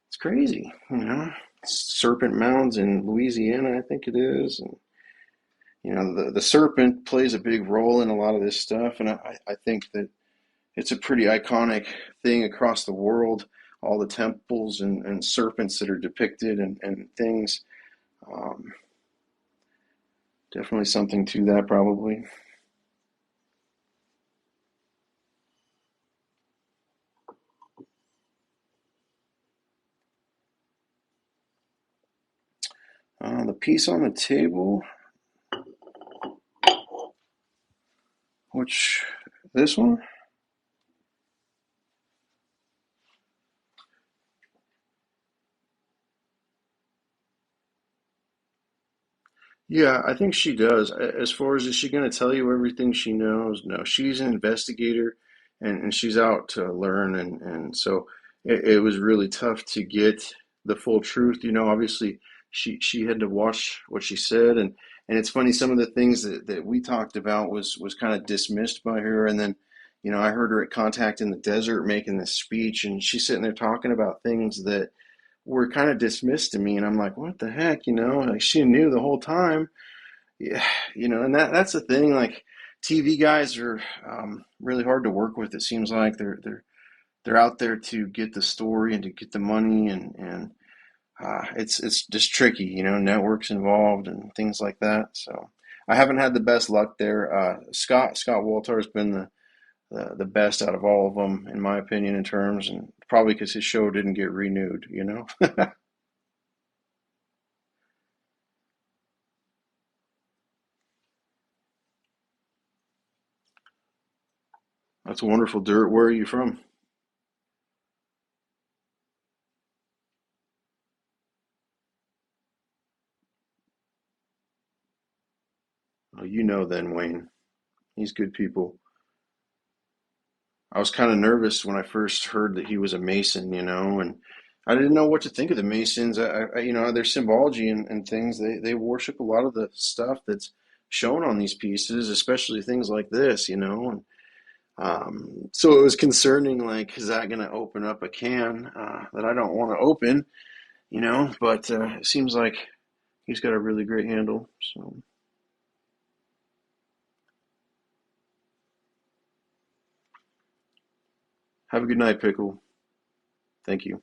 it's crazy. You know, Serpent Mounds in Louisiana, I think it is, and you know, the serpent plays a big role in a lot of this stuff, and I think that it's a pretty iconic thing across the world. All the temples and serpents that are depicted and things. Um, Definitely something to that, probably. The piece on the table, which this one? Yeah, I think she does. As far as is she going to tell you everything she knows? No, she's an investigator and she's out to learn. And so it was really tough to get the full truth. You know, obviously she had to watch what she said. And it's funny, some of the things that we talked about was kind of dismissed by her. And then, you know, I heard her at Contact in the Desert making this speech and she's sitting there talking about things that were kind of dismissed to me, and I'm like, what the heck, like she knew the whole time. Yeah, and that's the thing. Like TV guys are really hard to work with. It seems like they're out there to get the story and to get the money, and it's just tricky, networks involved and things like that. So I haven't had the best luck there. Scott Wolter has been the best out of all of them, in my opinion, in terms, and probably because his show didn't get renewed. That's wonderful, Dirt. Where are you from? Oh, then, Wayne. He's good people. I was kind of nervous when I first heard that he was a Mason, and I didn't know what to think of the Masons. Their symbology and things, they worship a lot of the stuff that's shown on these pieces, especially things like this, and so it was concerning, like, is that going to open up a can that I don't want to open, but it seems like he's got a really great handle. So have a good night, Pickle. Thank you.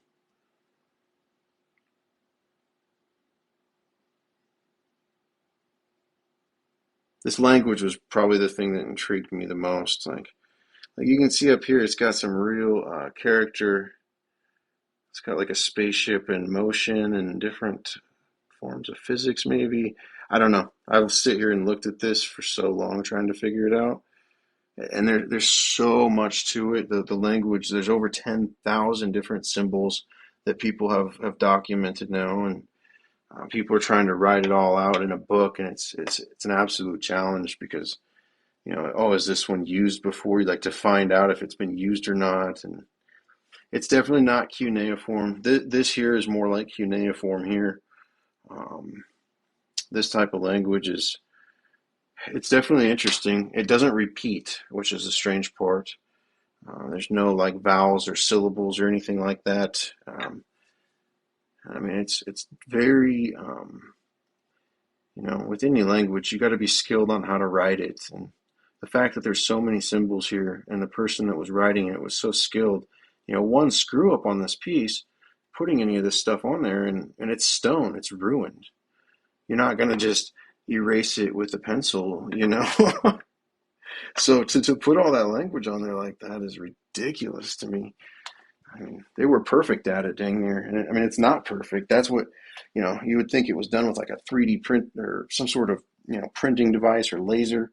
This language was probably the thing that intrigued me the most. Like you can see up here, it's got some real character. It's got like a spaceship in motion and different forms of physics, maybe. I don't know. I've sit here and looked at this for so long trying to figure it out. And there's so much to it. The language, there's over 10,000 different symbols that people have documented now. And people are trying to write it all out in a book. And it's an absolute challenge because, oh, is this one used before? You like to find out if it's been used or not. And it's definitely not cuneiform. This here is more like cuneiform here. Um, this type of language it's definitely interesting. It doesn't repeat, which is the strange part. There's no like vowels or syllables or anything like that. I mean, it's very, with any language, you got to be skilled on how to write it. And the fact that there's so many symbols here and the person that was writing it was so skilled, one screw up on this piece, putting any of this stuff on there, and it's stone, it's ruined. You're not going to just erase it with a pencil. So to put all that language on there like that is ridiculous to me. I mean, they were perfect at it, dang near. And I mean, it's not perfect. That's what, you would think it was done with like a 3D print or some sort of, printing device or laser.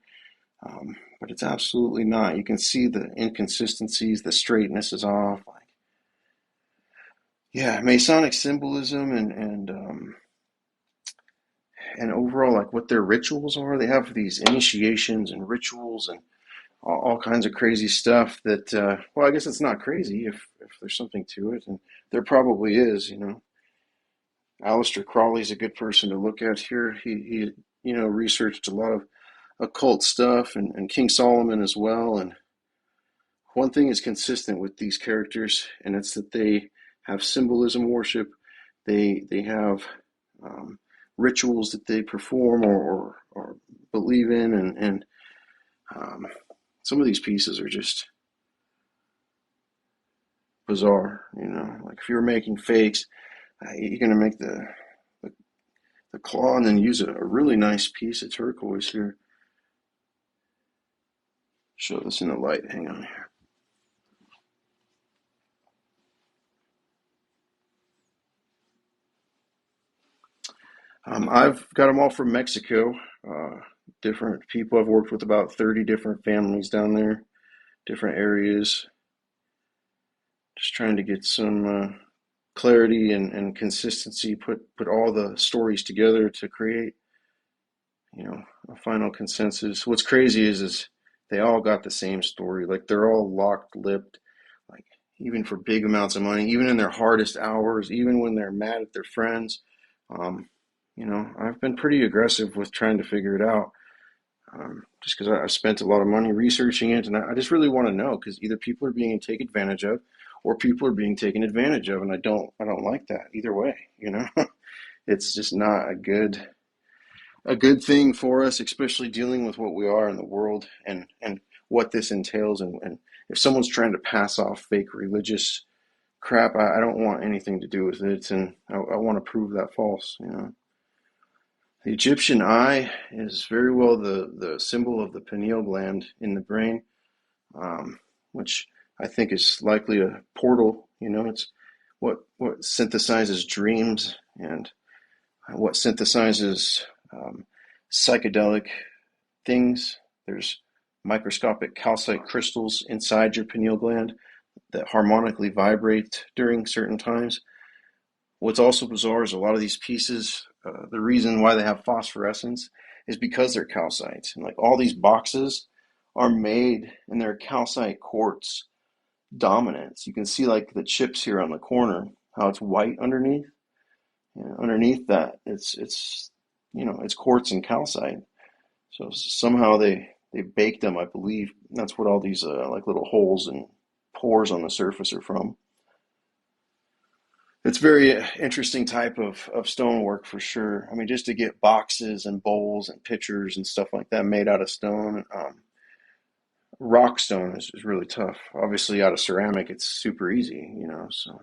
But it's absolutely not. You can see the inconsistencies, the straightness is off. Like, yeah, Masonic symbolism and overall, like what their rituals are. They have these initiations and rituals and all kinds of crazy stuff that, well, I guess it's not crazy if there's something to it, and there probably is. Aleister Crowley's a good person to look at here. He researched a lot of occult stuff, and King Solomon as well. And one thing is consistent with these characters, and it's that they have symbolism worship. They have rituals that they perform or believe in, and um, some of these pieces are just bizarre. Like if you were making fakes, you're gonna make the, the claw and then use a really nice piece of turquoise here. Show this in the light. Hang on here. I've got them all from Mexico. Uh, Different people. I've worked with about 30 different families down there, different areas. Just trying to get some clarity and consistency. Put all the stories together to create, a final consensus. What's crazy is they all got the same story. Like they're all locked lipped. Like even for big amounts of money, even in their hardest hours, even when they're mad at their friends. Um, I've been pretty aggressive with trying to figure it out. Just because I've spent a lot of money researching it, and I just really want to know because either people are being taken advantage of, or people are being taken advantage of, and I don't like that either way, you know. It's just not a good thing for us, especially dealing with what we are in the world, and what this entails, and if someone's trying to pass off fake religious crap, I don't want anything to do with it, and I want to prove that false, you know. The Egyptian eye is very well the symbol of the pineal gland in the brain, which I think is likely a portal. You know, it's what synthesizes dreams, and what synthesizes psychedelic things. There's microscopic calcite crystals inside your pineal gland that harmonically vibrate during certain times. What's also bizarre is a lot of these pieces, the reason why they have phosphorescence is because they're calcite. And like all these boxes are made and they're calcite quartz dominant. You can see like the chips here on the corner, how it's white underneath. And underneath that, it's quartz and calcite. So somehow they baked them, I believe. That's what all these like little holes and pores on the surface are from. It's very interesting type of stonework for sure. I mean, just to get boxes and bowls and pitchers and stuff like that made out of stone. Rock stone is really tough. Obviously, out of ceramic, it's super easy, you know. So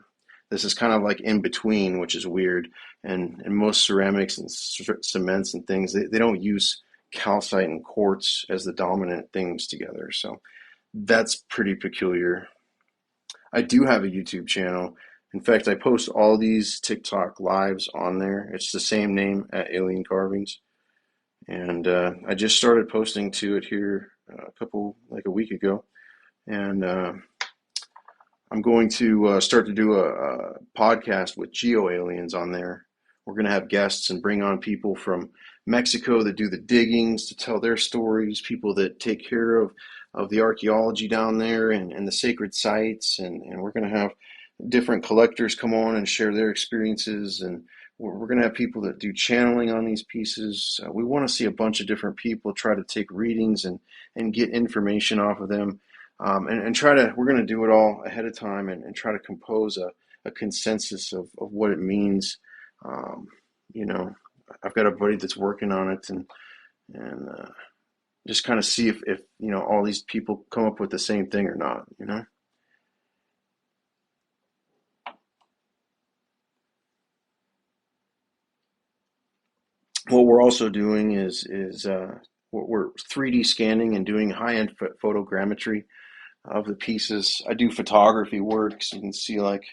this is kind of like in between, which is weird. And most ceramics and cements and things, they don't use calcite and quartz as the dominant things together. So that's pretty peculiar. I do have a YouTube channel. In fact, I post all these TikTok lives on there. It's the same name at Alien Carvings. And I just started posting to it here like a week ago. And I'm going to start to do a podcast with geo aliens on there. We're going to have guests and bring on people from Mexico that do the diggings to tell their stories, people that take care of the archaeology down there and the sacred sites. And we're going to have different collectors come on and share their experiences. And we're going to have people that do channeling on these pieces. We want to see a bunch of different people try to take readings and get information off of them. And we're going to do it all ahead of time and try to compose a consensus of what it means. Um, you know, I've got a buddy that's working on it, and just kind of see if all these people come up with the same thing or not, you know. What we're also doing is we're 3D scanning and doing high-end photogrammetry of the pieces. I do photography work, so you can see like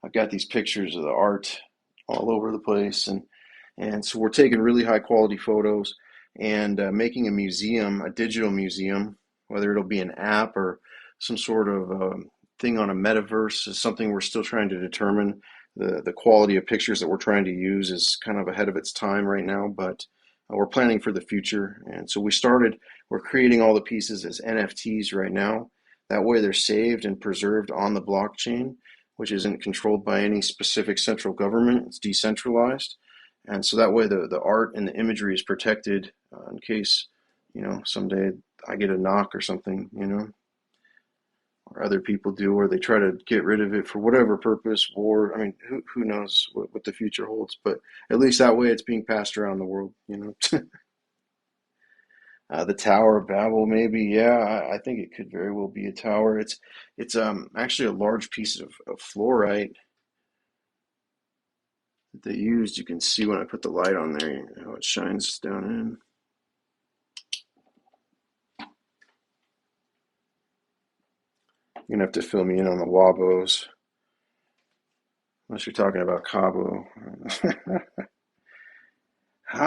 I've got these pictures of the art all over the place, and so we're taking really high quality photos and making a museum, a digital museum, whether it'll be an app or some sort of thing on a metaverse is something we're still trying to determine. The quality of pictures that we're trying to use is kind of ahead of its time right now, but we're planning for the future. And so we're creating all the pieces as NFTs right now. That way they're saved and preserved on the blockchain, which isn't controlled by any specific central government. It's decentralized. And so that way the art and the imagery is protected in case, someday I get a knock or something, or other people do, or they try to get rid of it for whatever purpose, war. I mean, who knows what the future holds, but at least that way it's being passed around the world. The Tower of Babel, maybe, yeah, I think it could very well be a tower. It's actually a large piece of fluorite that they used. You can see when I put the light on there, how it shines down in. You're gonna have to fill me in on the Wabos, unless you're talking about Cabo.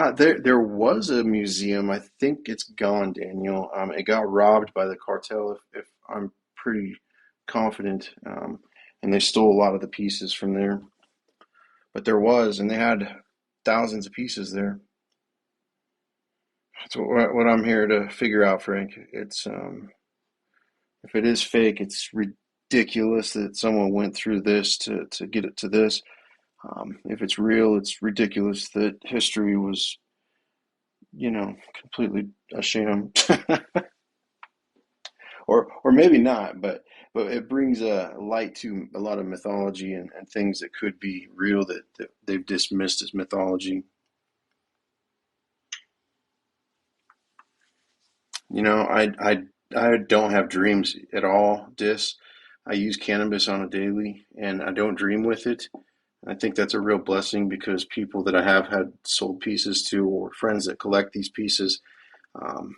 There was a museum. I think it's gone, Daniel. It got robbed by the cartel, if I'm pretty confident. And they stole a lot of the pieces from there. But there was, and they had thousands of pieces there. That's what I'm here to figure out, Frank. It's if it is fake, it's ridiculous that someone went through this to get it to this. If it's real, it's ridiculous that history was, completely a sham. Or maybe not, but but it brings a light to a lot of mythology and things that could be real that they've dismissed as mythology. You know, I don't have dreams at all, Dis. I use cannabis on a daily, and I don't dream with it. I think that's a real blessing because people that I have had sold pieces to, or friends that collect these pieces, um,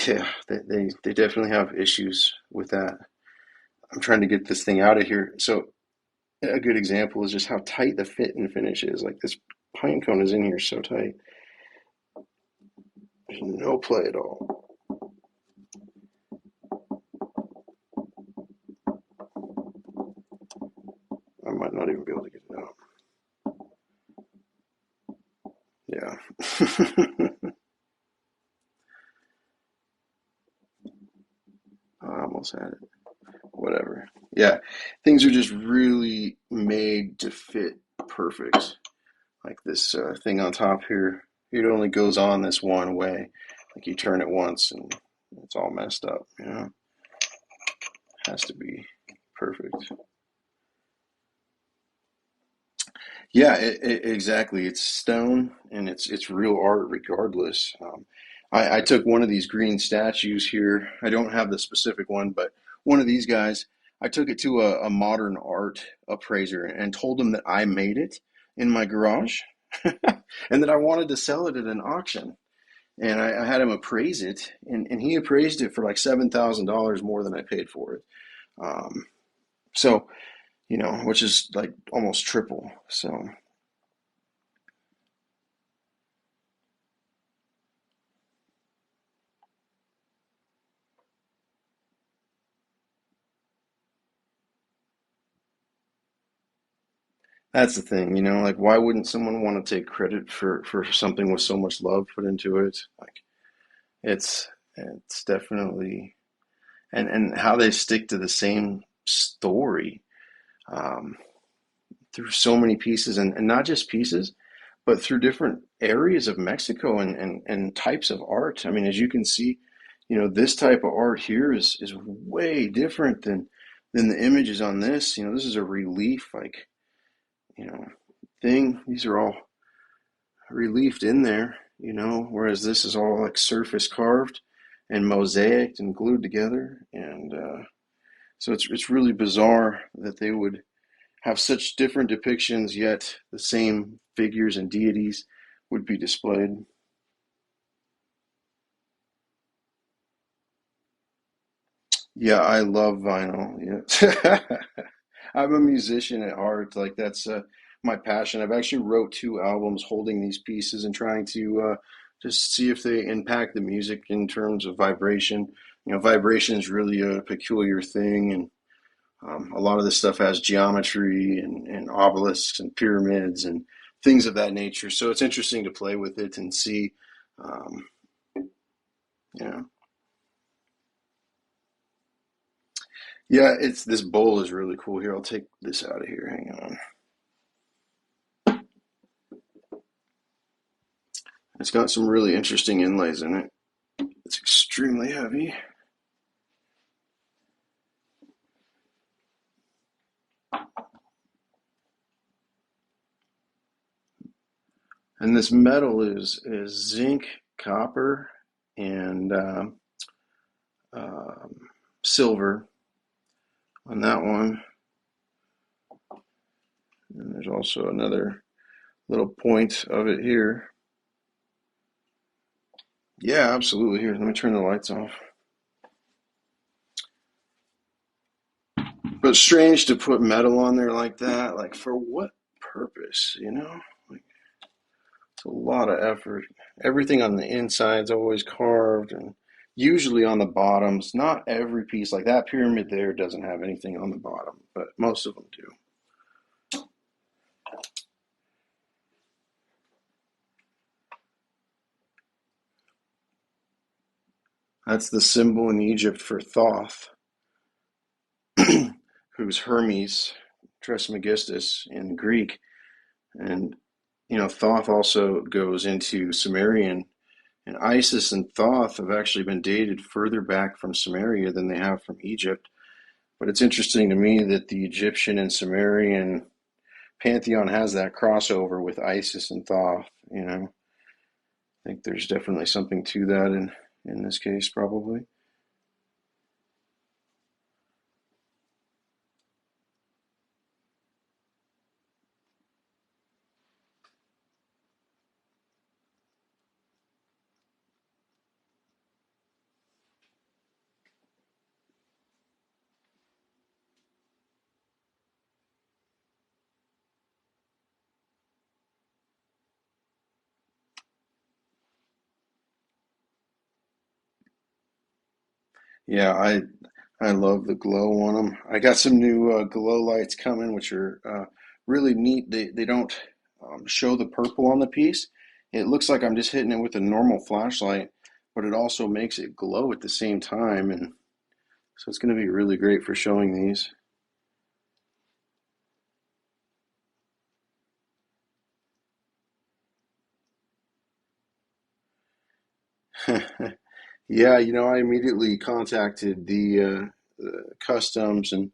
yeah, they definitely have issues with that. I'm trying to get this thing out of here. So a good example is just how tight the fit and finish is. Like this pine cone is in here so tight. There's no play at all. I might not even be able to get it out. Yeah. I almost had it. Whatever. Yeah. Things are just really made to fit perfect. Like this thing on top here, it only goes on this one way. Like you turn it once and it's all messed up, you know? Has to be perfect. Yeah, exactly. It's stone and it's real art regardless. I took one of these green statues here. I don't have the specific one, but one of these guys, I took it to a modern art appraiser and told him that I made it in my garage and that I wanted to sell it at an auction. And I had him appraise it, and he appraised it for like $7,000 more than I paid for it. Um, so, which is like almost triple. So, that's the thing, like why wouldn't someone want to take credit for something with so much love put into it? Like it's definitely and how they stick to the same story um, through so many pieces and not just pieces, but through different areas of Mexico and types of art. I mean, as you can see, this type of art here is way different than the images on this. This is a relief like, you know, thing. These are all reliefed in there, whereas this is all like surface carved and mosaicked and glued together. And so it's really bizarre that they would have such different depictions, yet the same figures and deities would be displayed. Yeah, I love vinyl. Yeah. I'm a musician at heart. Like that's my passion. I've actually wrote two albums holding these pieces and trying to just see if they impact the music in terms of vibration. Vibration is really a peculiar thing, and a lot of this stuff has geometry and obelisks and pyramids and things of that nature. So it's interesting to play with it and see. Um, yeah, yeah. It's this bowl is really cool. Here, I'll take this out of here. Hang on. It's got some really interesting inlays in it. It's extremely heavy. And this metal is zinc, copper, and um, silver on that one. And there's also another little point of it here. Yeah, absolutely. Here, let me turn the lights off. But strange to put metal on there like that. Like for what purpose? Like it's a lot of effort. Everything on the inside's always carved and usually on the bottoms. Not every piece, like that pyramid there doesn't have anything on the bottom, but most of them do. That's the symbol in Egypt for Thoth, who's Hermes Trismegistus in Greek. And, Thoth also goes into Sumerian. And Isis and Thoth have actually been dated further back from Sumeria than they have from Egypt. But it's interesting to me that the Egyptian and Sumerian pantheon has that crossover with Isis and Thoth. I think there's definitely something to that in this case, probably. Yeah, I love the glow on them. I got some new glow lights coming, which are really neat. They don't show the purple on the piece. It looks like I'm just hitting it with a normal flashlight, but it also makes it glow at the same time, and so it's going to be really great for showing these. Yeah, I immediately contacted the customs and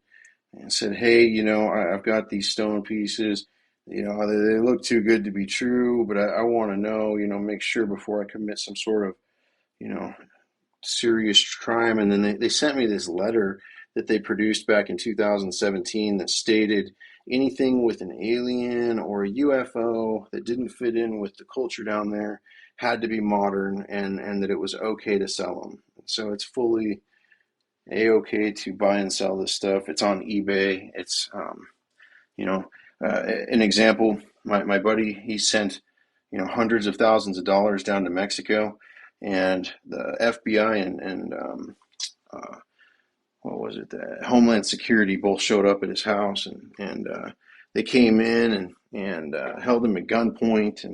said, "Hey, I've got these stone pieces. They look too good to be true, but I want to know, make sure before I commit some sort of, you know, serious crime." And then they sent me this letter that they produced back in 2017 that stated anything with an alien or a UFO that didn't fit in with the culture down there had to be modern, and that it was okay to sell them. So it's fully a-okay to buy and sell this stuff. It's on eBay. It's you know, an example, my buddy, he sent, hundreds of thousands of dollars down to Mexico, and the FBI and uh, what was it, the Homeland Security both showed up at his house, and they came in and held him at gunpoint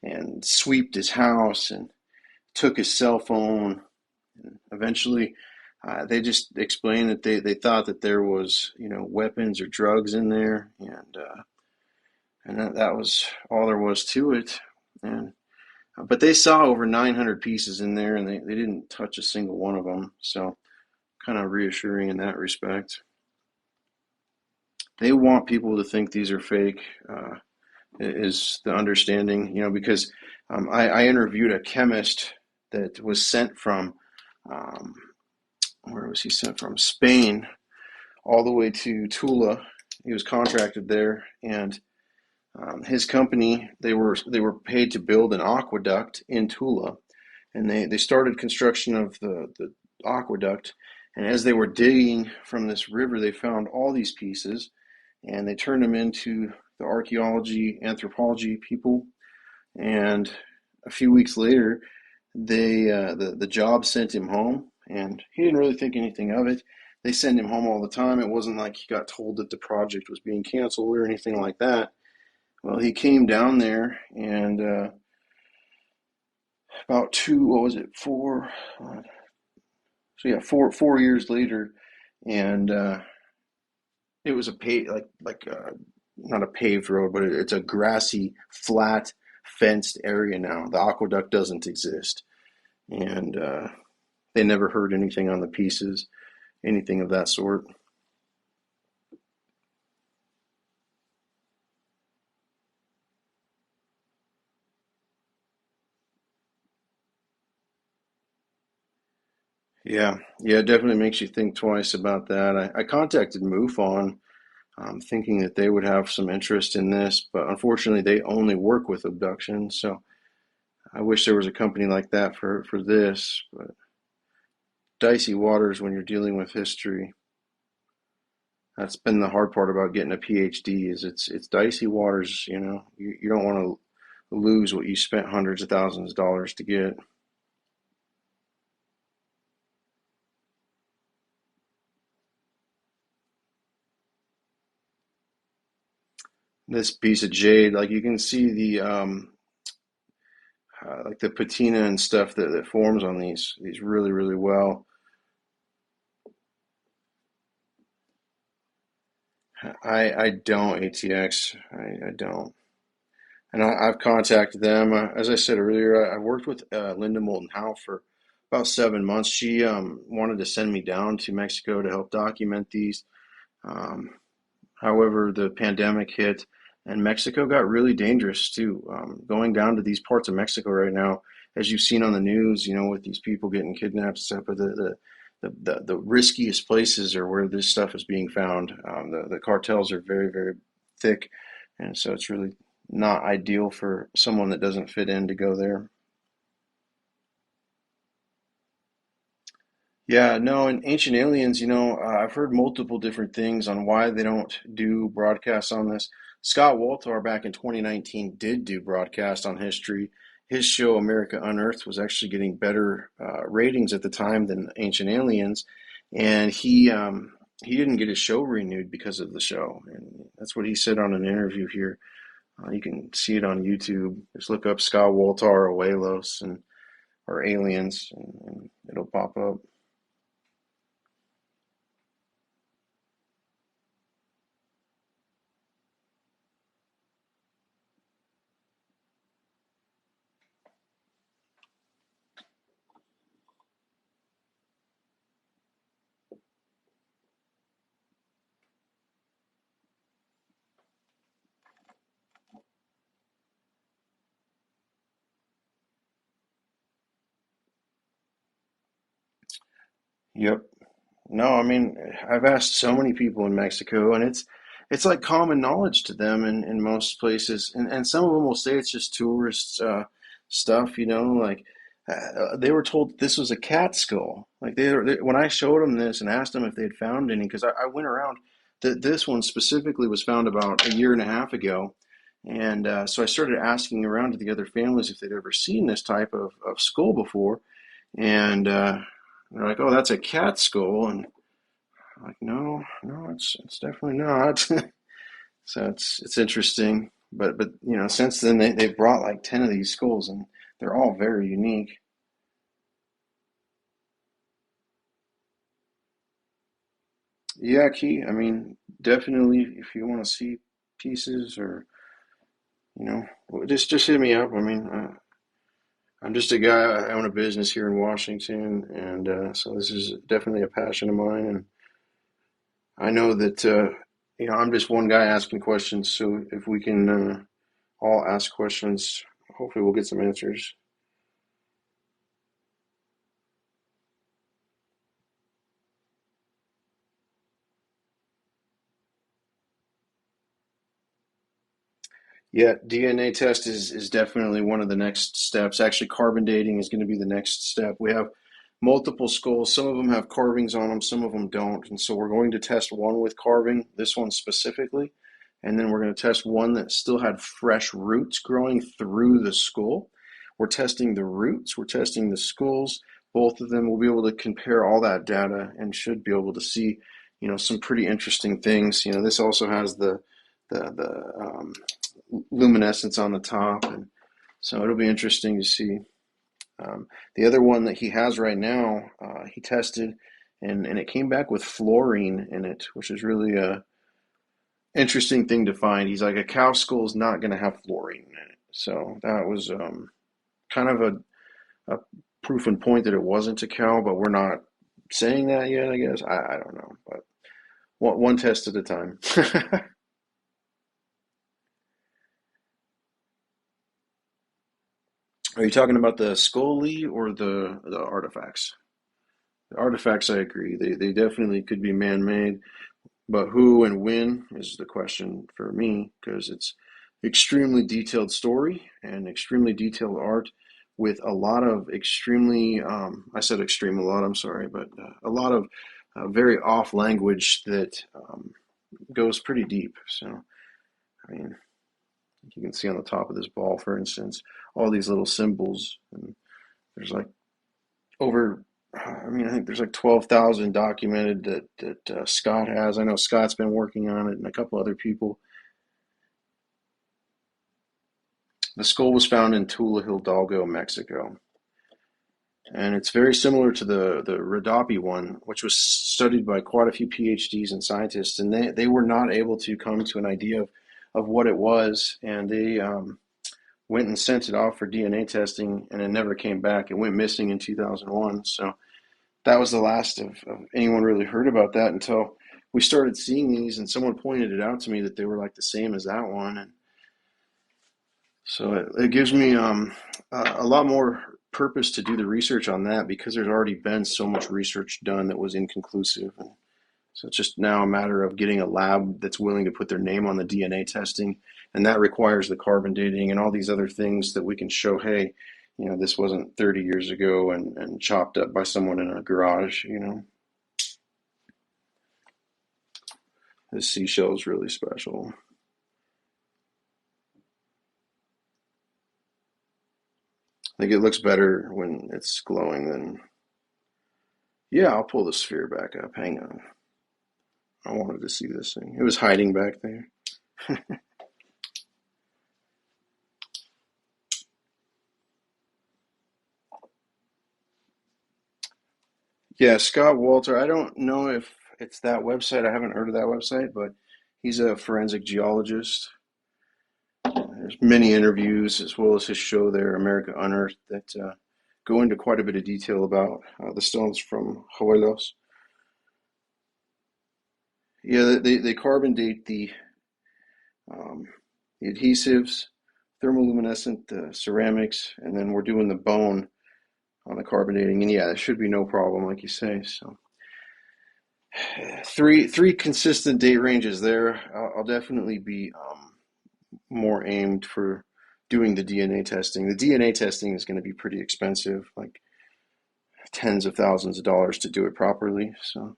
and sweeped his house and took his cell phone. And eventually, they just explained that they thought that there was, weapons or drugs in there, and that was all there was to it. And but they saw over 900 pieces in there, and they didn't touch a single one of them. So kind of reassuring in that respect. They want people to think these are fake, is the understanding. Because I interviewed a chemist that was sent from, um, where was he sent from? Spain, all the way to Tula. He was contracted there, and his company, they were paid to build an aqueduct in Tula, and they started construction of the aqueduct. And as they were digging from this river, they found all these pieces, and they turned them into the archaeology anthropology people. And a few weeks later, the job sent him home, and he didn't really think anything of it. They send him home all the time. It wasn't like he got told that the project was being canceled or anything like that. Well, he came down there, and about two, what was it, four? So yeah, four years later, and it was a not a paved road, but it's a grassy, flat, fenced area now. The aqueduct doesn't exist, and they never heard anything on the pieces, anything of that sort. Yeah, yeah, it definitely makes you think twice about that. I contacted MUFON, thinking that they would have some interest in this, but unfortunately, they only work with abductions. So I wish there was a company like that for this, but dicey waters when you're dealing with history. That's been the hard part about getting a PhD is it's dicey waters. You don't want to lose what you spent hundreds of thousands of dollars to get. This piece of jade, like you can see like the patina and stuff that forms on these really really well. I don't ATX. I don't. And I've contacted them. As I said earlier, I worked with Linda Moulton Howe for about 7 months. She wanted to send me down to Mexico to help document these. Um, However, the pandemic hit and Mexico got really dangerous too. Going down to these parts of Mexico right now, as you've seen on the news, with these people getting kidnapped and stuff, but the riskiest places are where this stuff is being found. The cartels are very, very thick, and so it's really not ideal for someone that doesn't fit in to go there. Yeah, no, and Ancient Aliens, I've heard multiple different things on why they don't do broadcasts on this. Scott Woltar back in 2019 did do broadcast on history. His show, America Unearthed, was actually getting better ratings at the time than Ancient Aliens, and he didn't get his show renewed because of the show, and that's what he said on an interview here. You can see it on YouTube. Just look up Scott Woltar, Ojuelos, and or Aliens, and it'll pop up. Yep. No, I mean, I've asked so many people in Mexico, and it's like common knowledge to them in most places, and some of them will say it's just tourist stuff, like they were told this was a cat skull. Like when I showed them this and asked them if they'd found any, because I went around, this one specifically was found about a year and a half ago, and so I started asking around to the other families if they'd ever seen this type of skull before, and they're like, "Oh, that's a cat skull," and I'm like, no, no, it's definitely not. So it's interesting, but since then they've brought like 10 of these skulls, and they're all very unique. Yeah, Key. I mean, definitely if you want to see pieces or just hit me up. I mean, I'm just a guy. I own a business here in Washington, and so this is definitely a passion of mine, and I know that I'm just one guy asking questions. So if we can all ask questions, hopefully we'll get some answers. Yeah, DNA test is definitely one of the next steps. Actually, carbon dating is going to be the next step. We have multiple skulls. Some of them have carvings on them, some of them don't. And so we're going to test one with carving, this one specifically, and then we're going to test one that still had fresh roots growing through the skull. We're testing the roots, we're testing the skulls. Both of them will be able to compare all that data and should be able to see, some pretty interesting things. This also has the luminescence on the top, and so it'll be interesting to see. The other one that he has right now, he tested, and it came back with fluorine in it, which is really a interesting thing to find. He's like, a cow skull is not going to have fluorine in it, so that was kind of a proof and point that it wasn't a cow, but we're not saying that yet. I guess I don't know, but one test at a time. Are you talking about the Scully or the artifacts? The artifacts, I agree. They definitely could be man-made, but who and when is the question for me because it's extremely detailed story and extremely detailed art with a lot of extremely, I said extreme a lot, I'm sorry, but a lot of very off language that goes pretty deep. So, I mean, you can see on the top of this ball, for instance, all these little symbols, and there's like over I mean, I think there's like 12,000 documented that Scott has. I know Scott's been working on it and a couple other people. The skull was found in Tula, Hidalgo, Mexico. And it's very similar to the Radapi one, which was studied by quite a few PhDs and scientists. And they were not able to come to an idea of what it was. And they went and sent it off for DNA testing, and it never came back. It went missing in 2001. So that was the last of anyone really heard about that until we started seeing these, and someone pointed it out to me that they were like the same as that one, and so it gives me a lot more purpose to do the research on that because there's already been so much research done that was inconclusive. And so it's just now a matter of getting a lab that's willing to put their name on the DNA testing, and that requires the carbon dating and all these other things that we can show, hey, this wasn't 30 years ago and chopped up by someone in a garage. This seashell is really special. I think it looks better when it's glowing than. Yeah, I'll pull the sphere back up. Hang on. I wanted to see this thing. It was hiding back there. Yeah, Scott Walter. I don't know if it's that website. I haven't heard of that website, but he's a forensic geologist. There's many interviews as well as his show there, America Unearthed, that go into quite a bit of detail about the stones from Ojuelos. Yeah, they carbon date um, the adhesives, thermoluminescent ceramics, and then we're doing the bone on the carbon dating. And yeah, there should be no problem, like you say. So three consistent date ranges there. I'll definitely be more aimed for doing the DNA testing. The DNA testing is going to be pretty expensive, like tens of thousands of dollars to do it properly. So,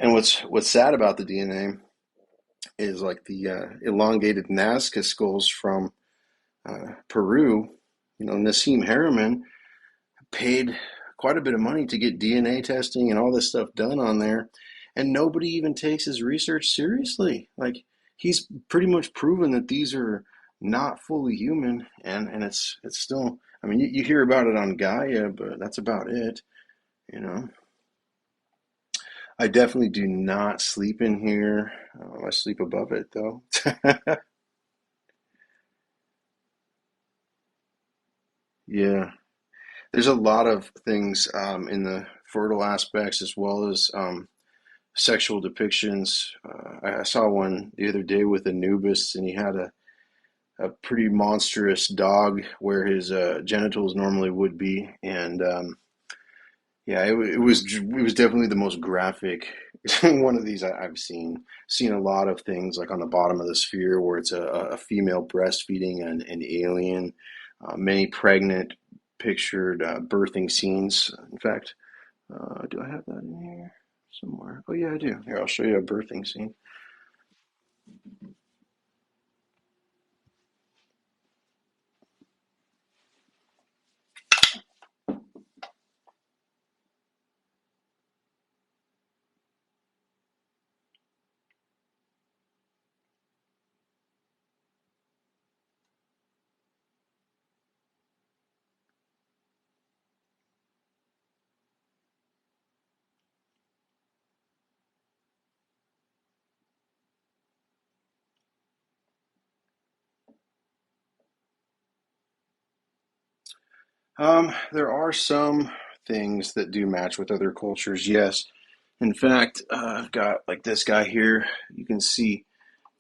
and what's sad about the DNA is like the elongated Nazca skulls from Peru. Nassim Harriman paid quite a bit of money to get DNA testing and all this stuff done on there, and nobody even takes his research seriously. Like he's pretty much proven that these are not fully human, and it's still. I mean, you hear about it on Gaia, but that's about it. You know, I definitely do not sleep in here. I sleep above it though. Yeah, there's a lot of things in the fertile aspects as well as sexual depictions. I saw one the other day with Anubis, and he had a pretty monstrous dog where his genitals normally would be, and yeah, it was definitely the most graphic one of these I've seen. Seen a lot of things like on the bottom of the sphere where it's a female breastfeeding an alien, many pregnant pictured birthing scenes. In fact, do I have that in here somewhere? Oh yeah, I do. Here, I'll show you a birthing scene. There are some things that do match with other cultures, yes. In fact, I've got like this guy here. You can see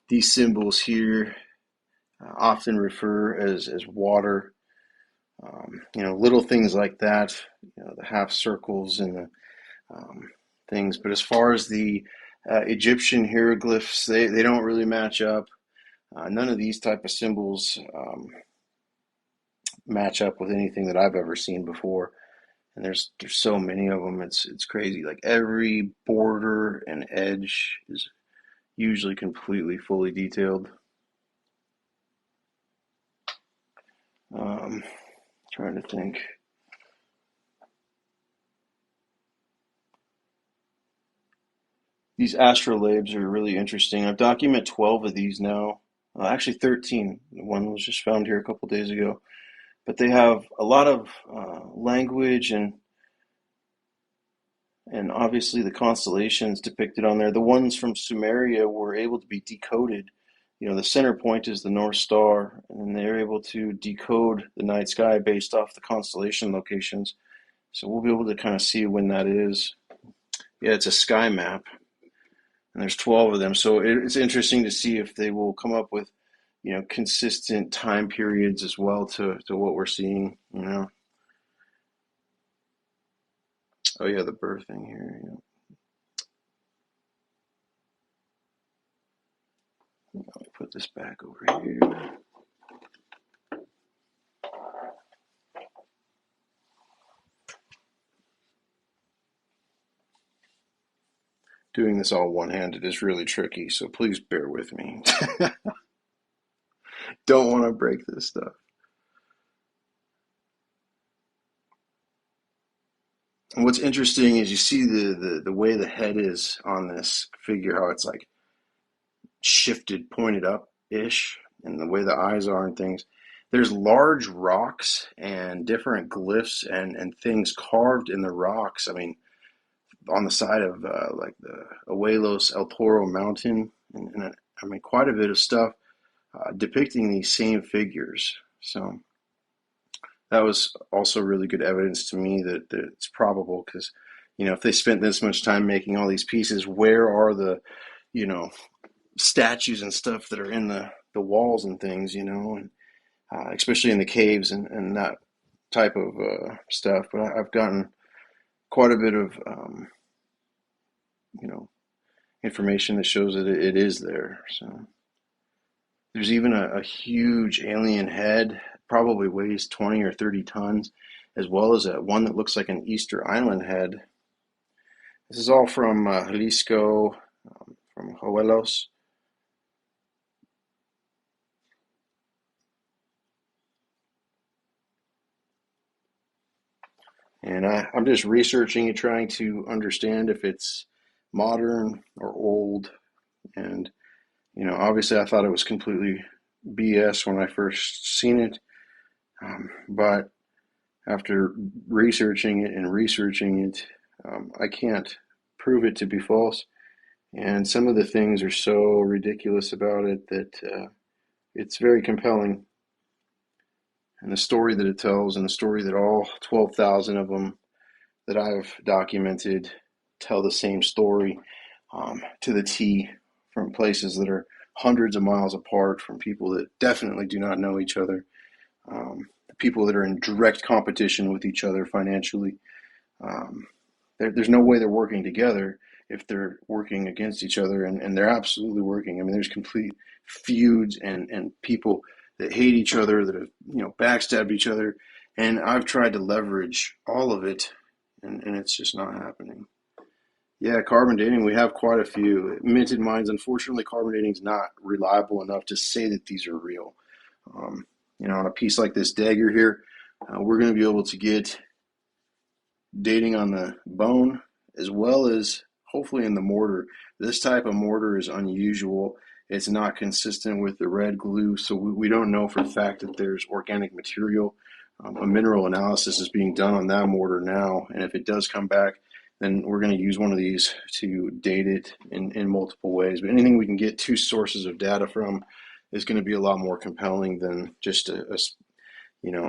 these symbols here often refer as water. Little things like that. The half circles and the things. But as far as the Egyptian hieroglyphs, they don't really match up. None of these type of symbols match up with anything that I've ever seen before. And there's so many of them. It's crazy. Like every border and edge is usually completely fully detailed. Um, Trying to think. These astrolabes are really interesting. I've documented 12 of these now. Actually, 13. One was just found here a couple days ago. But they have a lot of language and obviously the constellations depicted on there. The ones from Sumeria were able to be decoded the center point is the North Star, and they're able to decode the night sky based off the constellation locations. So we'll be able to kind of see when that is. Yeah, it's a sky map, and there's 12 of them. So it's interesting to see if they will come up with, consistent time periods as well to what we're seeing. Oh yeah, the birthing here. Yeah. Let me put this back over here. Doing this all one-handed is really tricky, so please bear with me. Don't want to break this stuff. And what's interesting is you see the way the head is on this figure, how it's like shifted, pointed up ish, and the way the eyes are and things. There's large rocks and different glyphs and things carved in the rocks. I mean, on the side of like the Ojuelos El Toro mountain, and I mean, quite a bit of stuff depicting these same figures. So that was also really good evidence to me that it's probable because, if they spent this much time making all these pieces, where are the, you know, statues and stuff that are in the walls and things, and especially in the caves and that type of stuff. But I've gotten quite a bit of, you know, information that shows that it is there. So there's even a huge alien head, probably weighs 20 or 30 tons, as well as one that looks like an Easter Island head. This is all from Jalisco, from Ojuelos. And I'm just researching it, trying to understand if it's modern or old. And, obviously I thought it was completely BS when I first seen it. But after researching it, I can't prove it to be false. And some of the things are so ridiculous about it that it's very compelling. And the story that it tells, and the story that all 12,000 of them that I've documented tell the same story to the T, from places that are hundreds of miles apart, from people that definitely do not know each other, people that are in direct competition with each other financially. Um, there's no way they're working together if they're working against each other, and they're absolutely working. I mean, there's complete feuds and people that hate each other, that have backstabbed each other, and I've tried to leverage all of it, and it's just not happening. Yeah, carbon dating, we have quite a few minted mines. Unfortunately, carbon dating is not reliable enough to say that these are real. Um, on a piece like this dagger here, we're going to be able to get dating on the bone as well as hopefully in the mortar. This type of mortar is unusual. It's not consistent with the red glue, so we don't know for a fact that there's organic material. A mineral analysis is being done on that mortar now, and if it does come back, then we're going to use one of these to date it in multiple ways. But anything we can get two sources of data from is going to be a lot more compelling than just a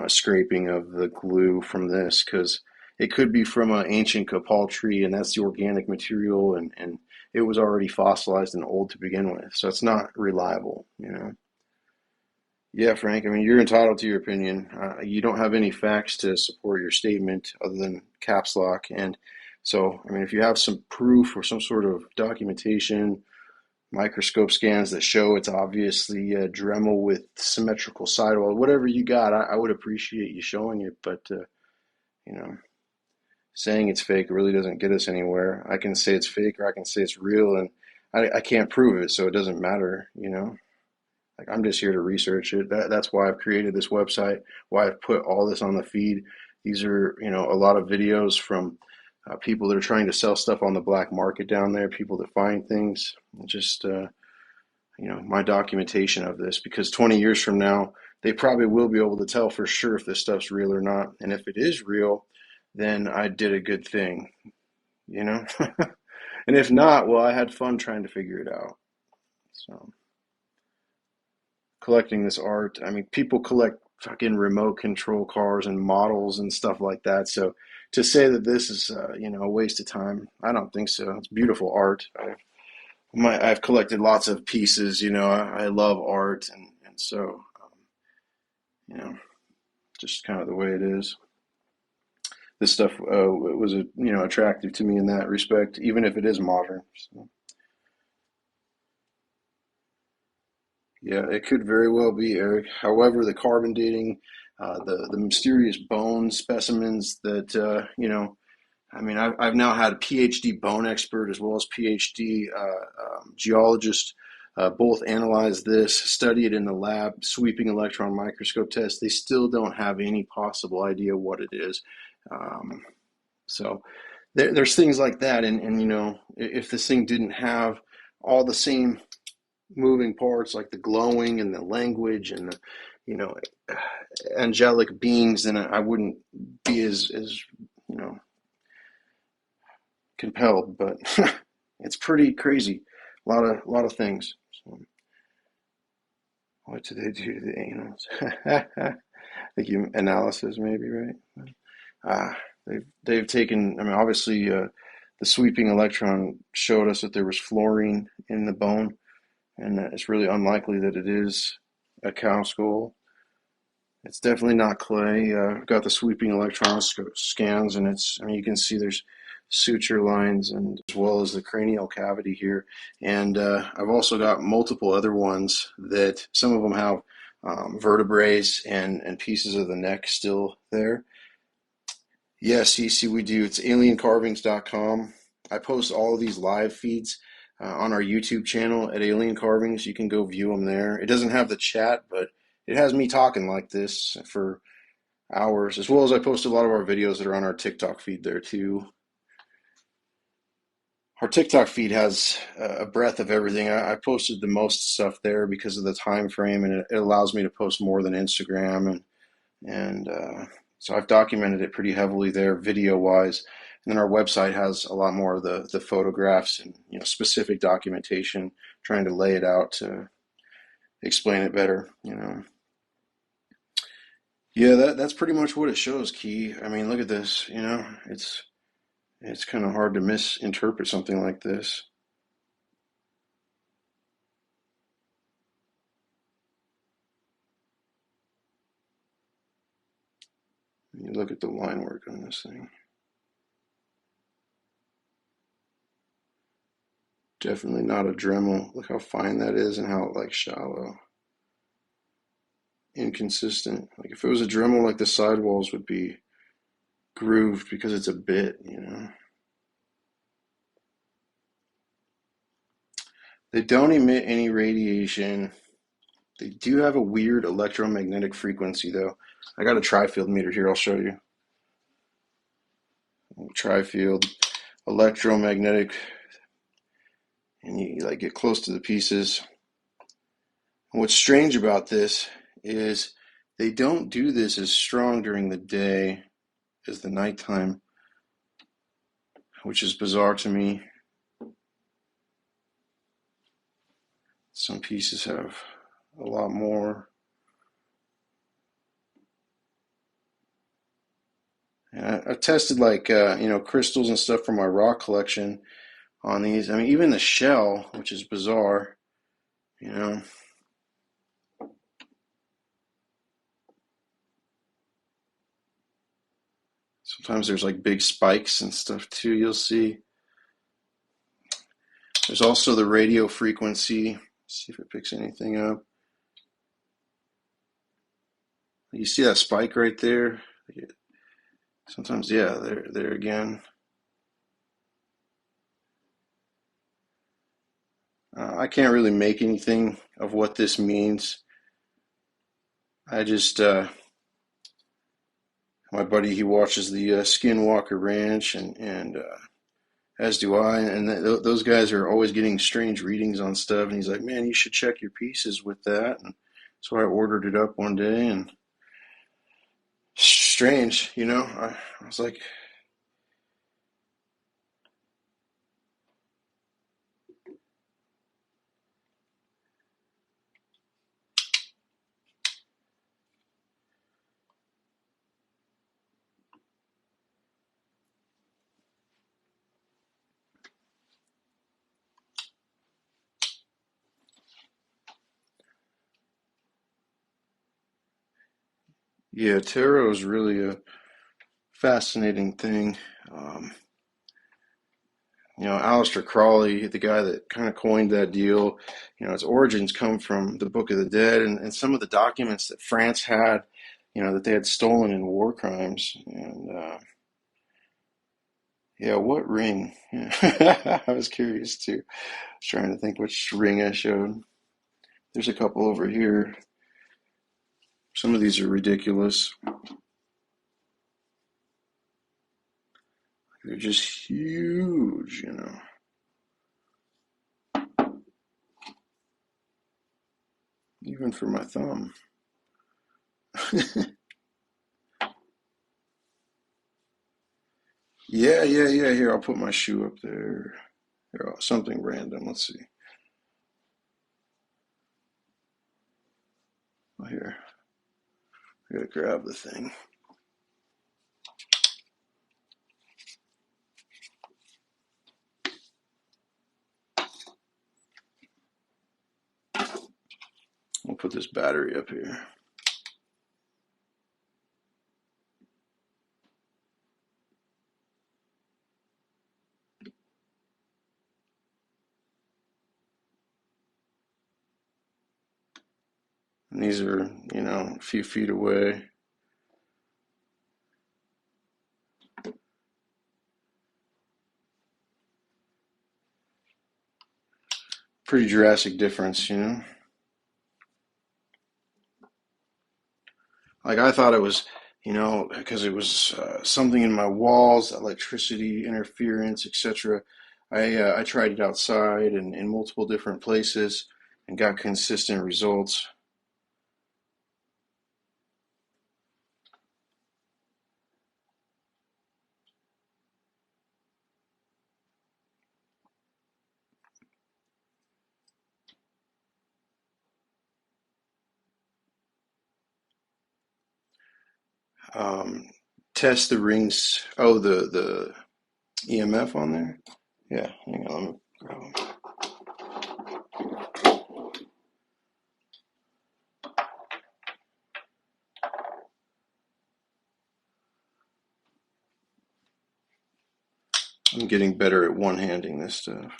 scraping of the glue from this, because it could be from an ancient copal tree, and that's the organic material, and it was already fossilized and old to begin with, so it's not reliable. Yeah, Frank, I mean, you're entitled to your opinion. You don't have any facts to support your statement other than caps lock. And so, I mean, if you have some proof or some sort of documentation, microscope scans that show it's obviously a Dremel with symmetrical sidewall, whatever you got, I would appreciate you showing it. But, you know, saying it's fake really doesn't get us anywhere. I can say it's fake or I can say it's real, and I can't prove it, so it doesn't matter. Like, I'm just here to research it. That's why I've created this website, why I've put all this on the feed. These are, a lot of videos from people that are trying to sell stuff on the black market down there, people that find things. Just, my documentation of this, because 20 years from now, they probably will be able to tell for sure if this stuff's real or not. And if it is real, then I did a good thing, you know? And if not, well, I had fun trying to figure it out. So. collecting this art. I mean, people collect fucking remote control cars and models and stuff like that. So to say that this is, a waste of time, I don't think so. It's beautiful art. I've collected lots of pieces. I love art, and so you know, just kind of the way it is. This stuff was attractive to me in that respect, even if it is modern. So, yeah, it could very well be, Eric. However, the carbon dating, the mysterious bone specimens that I mean, I've now had a PhD bone expert as well as PhD geologist both analyze this, study it in the lab, sweeping electron microscope test. They still don't have any possible idea what it is. Um, so there's things like that, and if this thing didn't have all the same moving parts like the glowing and the language and the you know angelic beings, then I wouldn't be as you know compelled. But it's pretty crazy, a lot of things. So, what do they do to the animals? Like analysis, maybe, right? Ah, they've taken. I mean, obviously, the sweeping electron showed us that there was fluorine in the bone, and it's really unlikely that it is a cow skull. It's definitely not clay. Got the sweeping electron scans, and I mean, you can see there's suture lines, and as well as the cranial cavity here. And I've also got multiple other ones that some of them have vertebrae and pieces of the neck still there. Yes, CC, we do. It's aliencarvings.com. I post all of these live feeds on our YouTube channel at Alien Carvings. You can go view them there. It doesn't have the chat, but it has me talking like this for hours, as well as I post a lot of our videos that are on our TikTok feed there too. Our TikTok feed has a breadth of everything. I posted the most stuff there because of the time frame, and it allows me to post more than Instagram, and so I've documented it pretty heavily there, video wise. And then our website has a lot more of the photographs and specific documentation, trying to lay it out to explain it better. Yeah, that's pretty much what it shows, Key. I mean, look at this. It's kind of hard to misinterpret something like this. You look at the line work on this thing. Definitely not a Dremel. Look how fine that is and how like shallow, inconsistent. Like if it was a Dremel, like the sidewalls would be grooved because it's a bit. They don't emit any radiation. They do have a weird electromagnetic frequency though. I got a tri-field meter here, I'll show you. Tri-field electromagnetic, and you like get close to the pieces. And what's strange about this is they don't do this as strong during the day as the nighttime, which is bizarre to me. Some pieces have a lot more. And I tested like crystals and stuff from my rock collection on these. I mean, even the shell, which is bizarre, you know. Sometimes there's like big spikes and stuff too. You'll see. There's also the radio frequency. Let's see if it picks anything up. You see that spike right there? Sometimes, yeah, there again. I can't really make anything of what this means. I just, my buddy, he watches the Skinwalker Ranch, and as do I. And those guys are always getting strange readings on stuff. And he's like, "Man, you should check your pieces with that." And so I ordered it up one day, and strange, I was like, Yeah, tarot is really a fascinating thing. Um, Aleister Crowley, the guy that kind of coined that deal, its origins come from the Book of the Dead and some of the documents that France had, that they had stolen in war crimes. And yeah, what ring? Yeah. I was curious too. I was trying to think which ring I showed. There's a couple over here. Some of these are ridiculous. They're just huge. Even for my thumb. Yeah, yeah, yeah. Here, I'll put my shoe up there. Here, something random. Let's see. Oh, here, I gotta grab the thing. I'll put this battery up here. And these are, a few feet away. Pretty drastic difference. Like I thought it was, because it was something in my walls, electricity interference, etc. I tried it outside and in multiple different places and got consistent results. Um, Test the rings. Oh, the EMF on there. Yeah, hang on, let me grab them. I'm getting better at one-handing this stuff.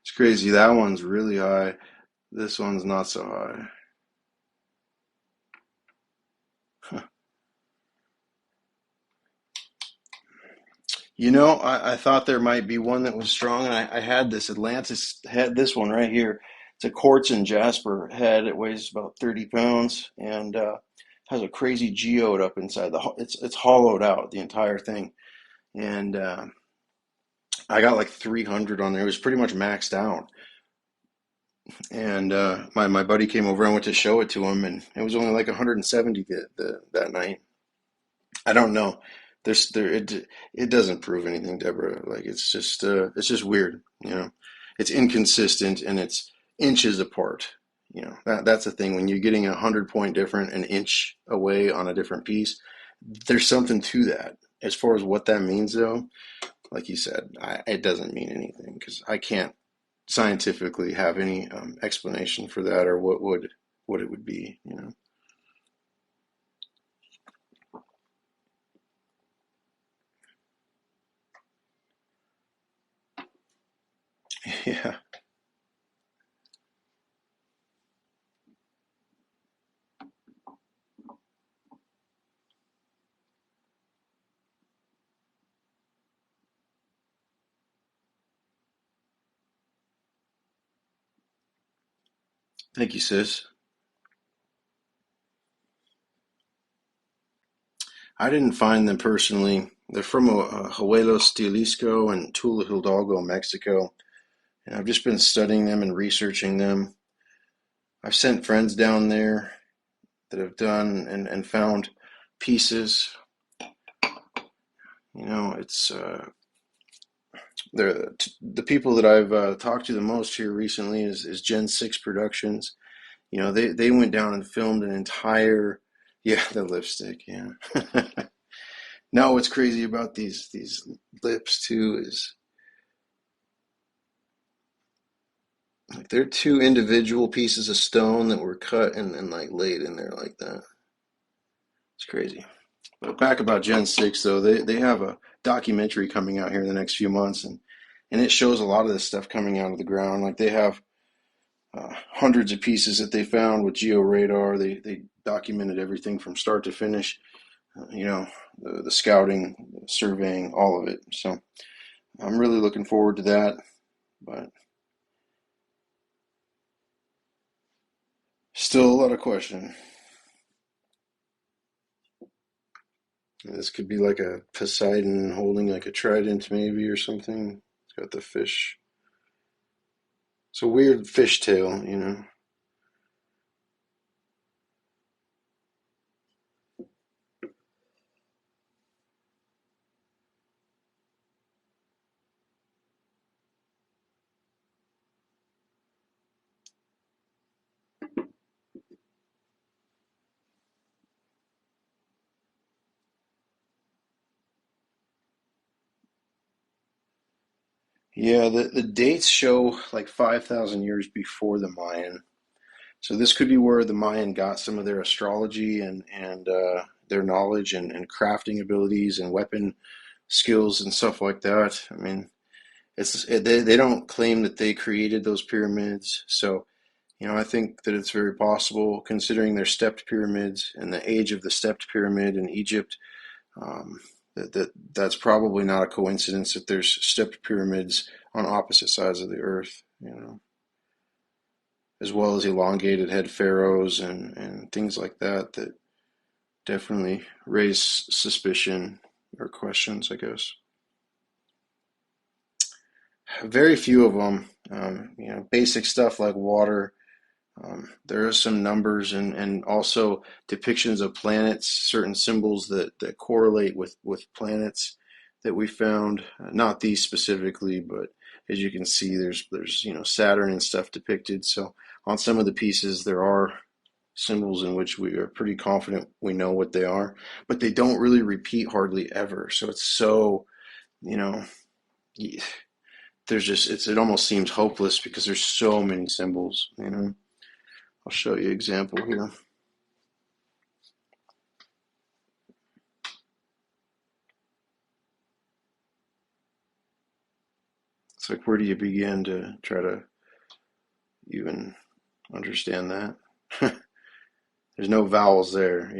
It's crazy. That one's really high. This one's not so high. I thought there might be one that was strong, and I had this Atlantis had this one right here. It's a quartz and jasper head. It weighs about 30 pounds and has a crazy geode up inside. It's hollowed out the entire thing, and I got like 300 on there. It was pretty much maxed out. And my buddy came over. I went to show it to him, and it was only like 170 that night. I don't know. It doesn't prove anything, Deborah. Like it's just weird. It's inconsistent and it's inches apart. That's the thing when you're getting 100 point different, an inch away on a different piece. There's something to that. As far as what that means, though, like you said, it doesn't mean anything because I can't scientifically have any explanation for that or what it would be. Yeah. Thank you, sis. I didn't find them personally. They're from Ojuelos, Jalisco, and Tula, Hidalgo, Mexico. And I've just been studying them and researching them. I've sent friends down there that have done and found pieces. It's the people that I've talked to the most here recently is Gen 6 Productions. They went down and filmed an entire, yeah, the lipstick, yeah. Now what's crazy about these lips too is Like they're two individual pieces of stone that were cut and like laid in there like that. It's crazy. But back about Gen 6 though, they have a documentary coming out here in the next few months, and it shows a lot of this stuff coming out of the ground. Like they have hundreds of pieces that they found with geo radar. They documented everything from start to finish. The scouting, the surveying, all of it. So I'm really looking forward to that. But still a lot of question. This could be like a Poseidon holding like a trident maybe or something. It's got the fish. It's a weird fish tail. Yeah, the dates show like 5,000 years before the Mayan. So this could be where the Mayan got some of their astrology and their knowledge and crafting abilities and weapon skills and stuff like that. I mean, they don't claim that they created those pyramids. So, I think that it's very possible, considering their stepped pyramids and the age of the stepped pyramid in Egypt, um, that's probably not a coincidence that there's stepped pyramids on opposite sides of the earth, as well as elongated head pharaohs and things like that definitely raise suspicion or questions, I guess. Very few of them. Basic stuff like water. There are some numbers and also depictions of planets, certain symbols that correlate with planets that we found. Not these specifically, but as you can see, there's Saturn and stuff depicted. So on some of the pieces, there are symbols in which we are pretty confident we know what they are, but they don't really repeat hardly ever. So it's so, you know, it almost seems hopeless because there's so many symbols. I'll show you an example here. It's like, where do you begin to try to even understand that? There's no vowels there.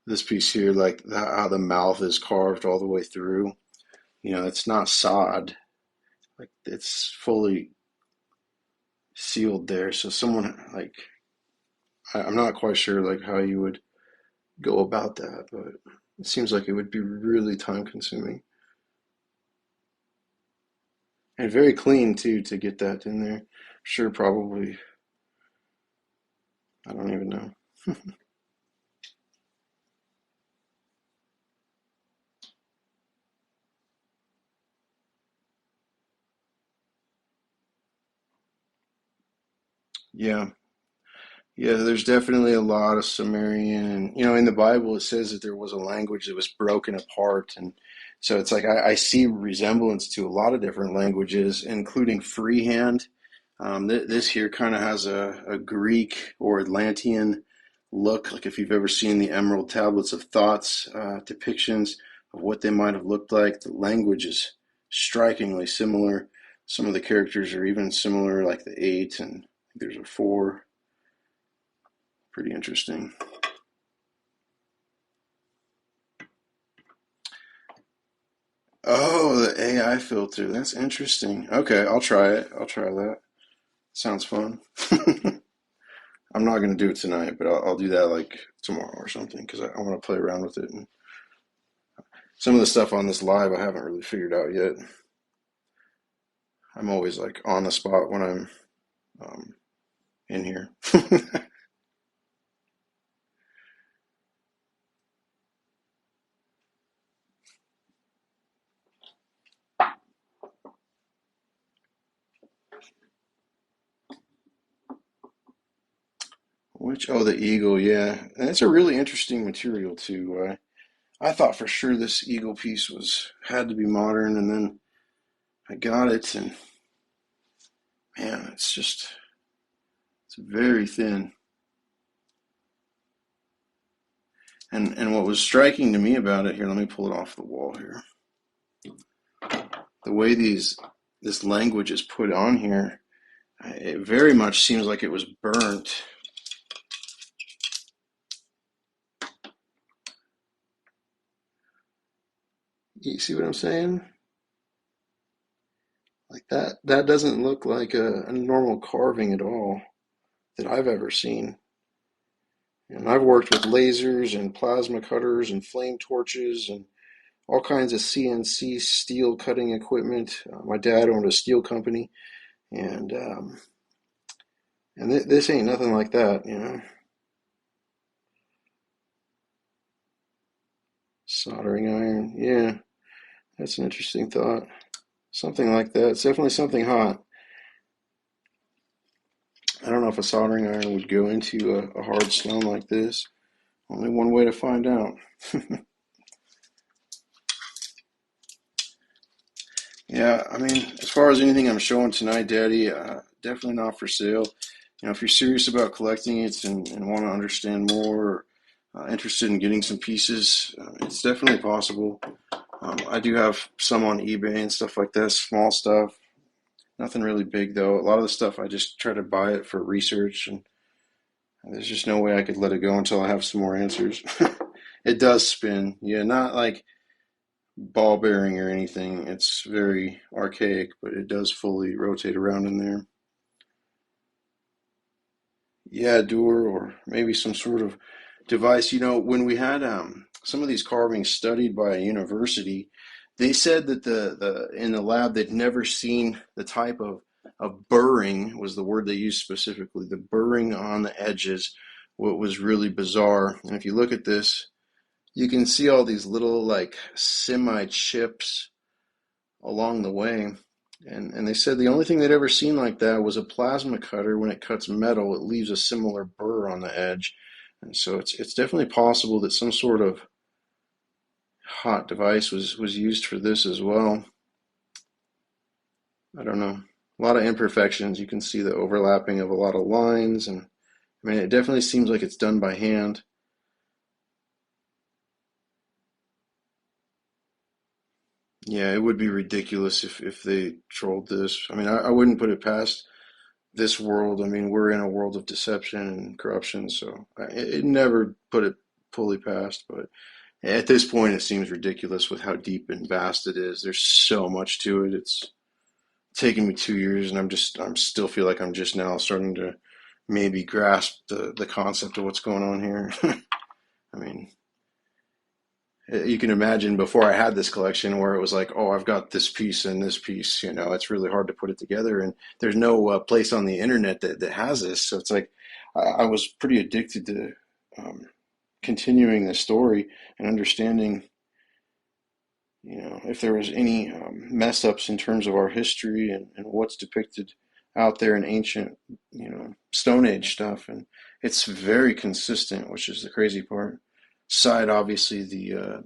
This piece here, like how the mouth is carved all the way through, it's not sod. Like it's fully sealed there. So someone like I'm not quite sure like how you would go about that, but it seems like it would be really time consuming and very clean too to get that in there. Sure, probably. I don't even know. Yeah, yeah. There's definitely a lot of Sumerian, and in the Bible it says that there was a language that was broken apart, and so it's like I see resemblance to a lot of different languages, including freehand. This here kind of has a Greek or Atlantean look, like if you've ever seen the Emerald Tablets of Thoughts depictions of what they might have looked like. The language is strikingly similar. Some of the characters are even similar, like the eight, and there's a four. Pretty interesting. Oh, the AI filter. That's interesting. Okay, I'll try it. I'll try that. Sounds fun. I'm not gonna do it tonight, but I'll do that like tomorrow or something because I want to play around with it. And some of the stuff on this live I haven't really figured out yet. I'm always like on the spot when I'm um, in here. Which, oh, the eagle, yeah. And it's a really interesting material too. I thought for sure this eagle piece was had to be modern, and then I got it, and man, it's very thin. And what was striking to me about it here, let me pull it off the wall here. The way this language is put on here, it very much seems like it was burnt. You see what I'm saying? Like that doesn't look like a normal carving at all that I've ever seen. And I've worked with lasers and plasma cutters and flame torches and all kinds of CNC steel cutting equipment. My dad owned a steel company, and this ain't nothing like that, you know. Soldering iron, yeah, that's an interesting thought. Something like that. It's definitely something hot. I don't know if a soldering iron would go into a hard stone like this. Only one way to find out. Yeah, I mean, as far as anything I'm showing tonight, Daddy, definitely not for sale. You know, if you're serious about collecting it and want to understand more, or interested in getting some pieces, it's definitely possible. I do have some on eBay and stuff like that, small stuff. Nothing really big though. A lot of the stuff I just try to buy it for research, and there's just no way I could let it go until I have some more answers. It does spin, yeah, not like ball bearing or anything. It's very archaic, but it does fully rotate around in there. Yeah, door or maybe some sort of device. You know, when we had some of these carvings studied by a university, they said that the in the lab they'd never seen the type of burring was the word they used specifically. The burring on the edges, what was really bizarre. And if you look at this, you can see all these little like semi chips along the way. And they said the only thing they'd ever seen like that was a plasma cutter. When it cuts metal, it leaves a similar burr on the edge. And so it's definitely possible that some sort of hot device was used for this as well. I don't know. A lot of imperfections. You can see the overlapping of a lot of lines, and I mean it definitely seems like it's done by hand. Yeah, it would be ridiculous if they trolled this. I mean, I wouldn't put it past this world. I mean, we're in a world of deception and corruption, so it never put it fully past. But at this point, it seems ridiculous with how deep and vast it is. There's so much to it. It's taken me 2 years, and I'm still feel like I'm just now starting to maybe grasp the concept of what's going on here. I mean, you can imagine before I had this collection where it was like, oh, I've got this piece and this piece, you know, it's really hard to put it together. And there's no place on the internet that has this. So it's like, I was pretty addicted to um, continuing the story and understanding, you know, if there was any mess ups in terms of our history and what's depicted out there in ancient, you know, Stone Age stuff. And it's very consistent, which is the crazy part. Side, obviously, the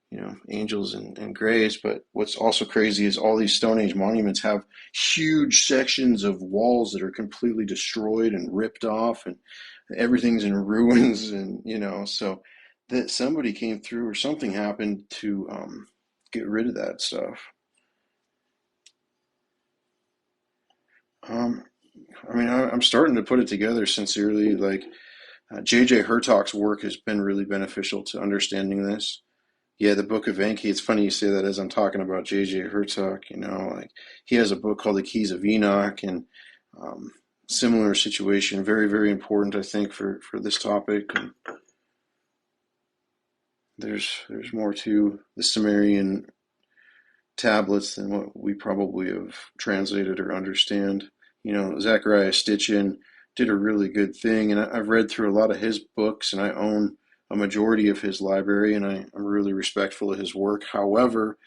you know, angels and grays. But what's also crazy is all these Stone Age monuments have huge sections of walls that are completely destroyed and ripped off, and everything's in ruins. And you know, so that somebody came through or something happened to get rid of that stuff. Um, I mean, I'm starting to put it together sincerely. Like J.J. Hertog's work has been really beneficial to understanding this. Yeah, the Book of Enki. It's funny you say that as I'm talking about J.J. Hertog. You know, like he has a book called The Keys of Enoch, and um, similar situation. Very, very important, I think, for this topic. And there's more to the Sumerian tablets than what we probably have translated or understand. You know, Zachariah Stitchin did a really good thing, and I've read through a lot of his books, and I own a majority of his library, and I'm really respectful of his work. However,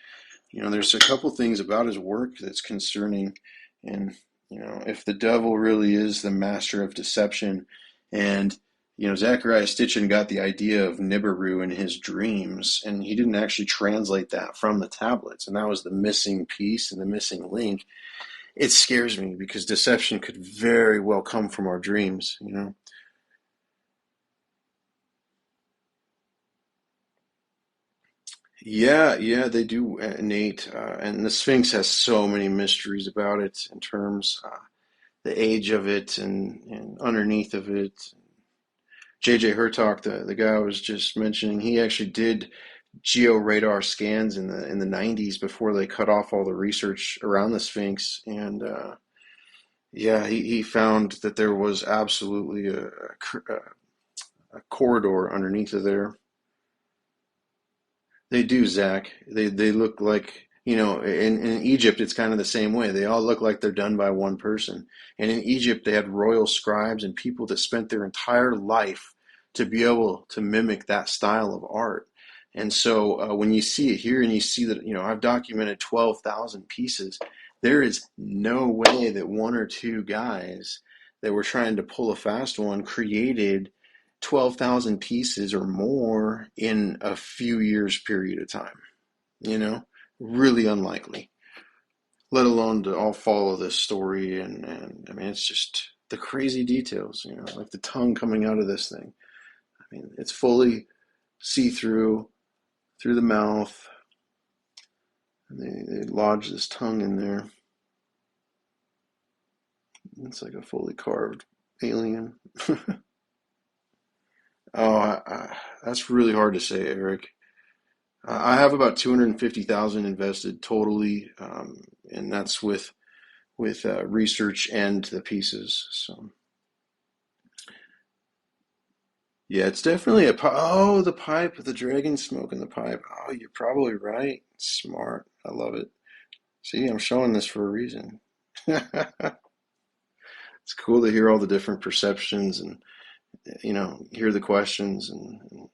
you know, there's a couple things about his work that's concerning, and you know, if the devil really is the master of deception, And Zachariah Stitchin got the idea of Nibiru in his dreams, and he didn't actually translate that from the tablets, and that was the missing piece and the missing link. It scares me because deception could very well come from our dreams. Yeah, yeah, they do, Nate. And the Sphinx has so many mysteries about it in terms the age of it and underneath of it. JJ Hertog, the guy I was just mentioning, he actually did geo radar scans in the 90s before they cut off all the research around the Sphinx, and yeah, he found that there was absolutely a corridor underneath of there. They do, Zach. They look like, in Egypt it's kind of the same way. They all look like they're done by one person. And in Egypt they had royal scribes and people that spent their entire life to be able to mimic that style of art. And so when you see it here and you see that, I've documented 12,000 pieces, there is no way that one or two guys that were trying to pull a fast one created 12,000 pieces or more in a few years period of time, you know? Really unlikely, let alone to all follow this story. And I mean, it's just the crazy details, like the tongue coming out of this thing. I mean, it's fully see through the mouth, and they lodge this tongue in there. It's like a fully carved alien. Oh, that's really hard to say, Eric. I have about 250,000 invested totally, and that's with research and the pieces. So yeah, it's definitely a oh, the pipe, the dragon smoke in the pipe. Oh, you're probably right. Smart. I love it. See, I'm showing this for a reason. It's cool to hear all the different perceptions and hear the questions and